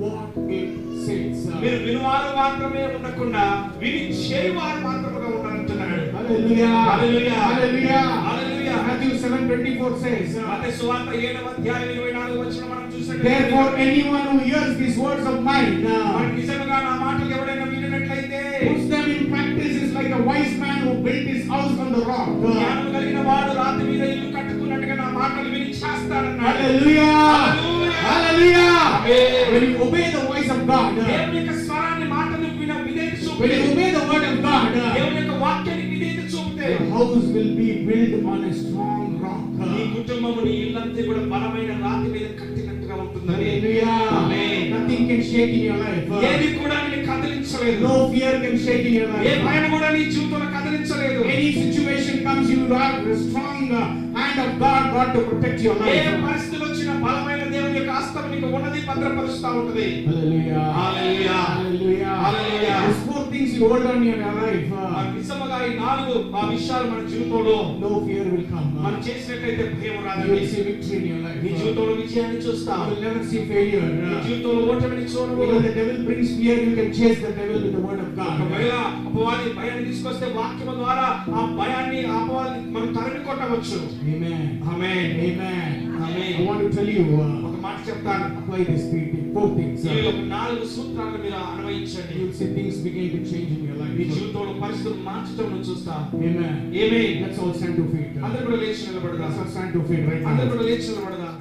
what it says.
మీరు వినువారు మాత్రమే ఉండకుండా విని చేయువారు మాత్రమే ఉండాలంటున్నాడు.
Hallelujah.
Hallelujah.
Hallelujah.
Hallelujah.
Matthew 7:24 says,
మత్తయి సువార్త 7వ అధ్యాయం 24వ వచనం మనం చూసినట్లయితే,
therefore anyone who hears these words of mine
మరి నిజంగా నా మాటలు ఎవరైనా వినినట్లయితే
puts them in practice is like a wise man who built his house on the rock.
జ్ఞానం కలిగిన వాడు రాతి మీద ఇల్లు కట్టుకున్నట్టుగా నా మాటలు విని చేస్తాడన్నాడు.
Hallelujah.
Hallelujah.
Hallelujah.
Amen.
When you obey the voice of God,
దేవుని యొక్క స్వరాన్ని మాటను విధేయత
when
చూపితే,
you obey the word of God,
దేవుని యొక్క వాక్యానికి విధేయత చూపితే,
your house will be built on a strong rock.
నీ కుటుంబము నీ ఇల్లంతా కూడా బలమైన రాతి మీద కట్టినట్టుగా ఉంటుందని.
Hallelujah.
Amen.
Nothing can shake in your life.
ఏది కూడా నిన్ను కదిలించలేదు.
No fear can shake in your
A
life.
భయం కూడా నీ జీవితంలో కదిలించలేదు.
Any situation comes, you have a strong hand of God to protect your
A
life.
పరిస్థితులు వచ్చినా బలమైన దేవుని యొక్క హస్తం నీకు ఉన్నది భద్రపరుస్తూ ఉంటది.
Hallelujah.
Hallelujah.
Hallelujah.
Hallelujah.
These 4 things you hold on in your life.
నిజముగా ఈ 4 విషయాలు మన జీవితంలో
No fear will come.
మనం చేసినట్లయితే భయం
You
రాదండి.
will see victory in your life.
నీ జీవితంలో విజయాన్ని చూస్తావు.
You will never see failure.
నీ జీవితంలో ఓటమిని చూడవు.
Because the devil brings fear, you can chase the devil with the word of God.
ఒకవేళ అపవాది భయాన్ని తీసుకొస్తే వాక్యం ద్వారా ఆ భయాన్ని అపవాదిని మనం తరిమి కొట్టవచ్చు.
Amen.
Amen.
Amen.
Amen.
I want to tell you,
ఒక మాట చెప్తాను.
apply these 4 things.
ఈ 4 సూత్రాలను మీరు అన్వయించండి.
You will see things begin to change in your life.
మీ జీవితంలో పరిస్థితులు మార్చడం నువ్వు చూస్తావు.
Amen.
Amen.
Let's all stand to feet.
అందరూ కూడా లేచి నిలబడదాం.
Let's all stand to feet right
అందరూ
now.
కూడా లేచి నిలబడదాం.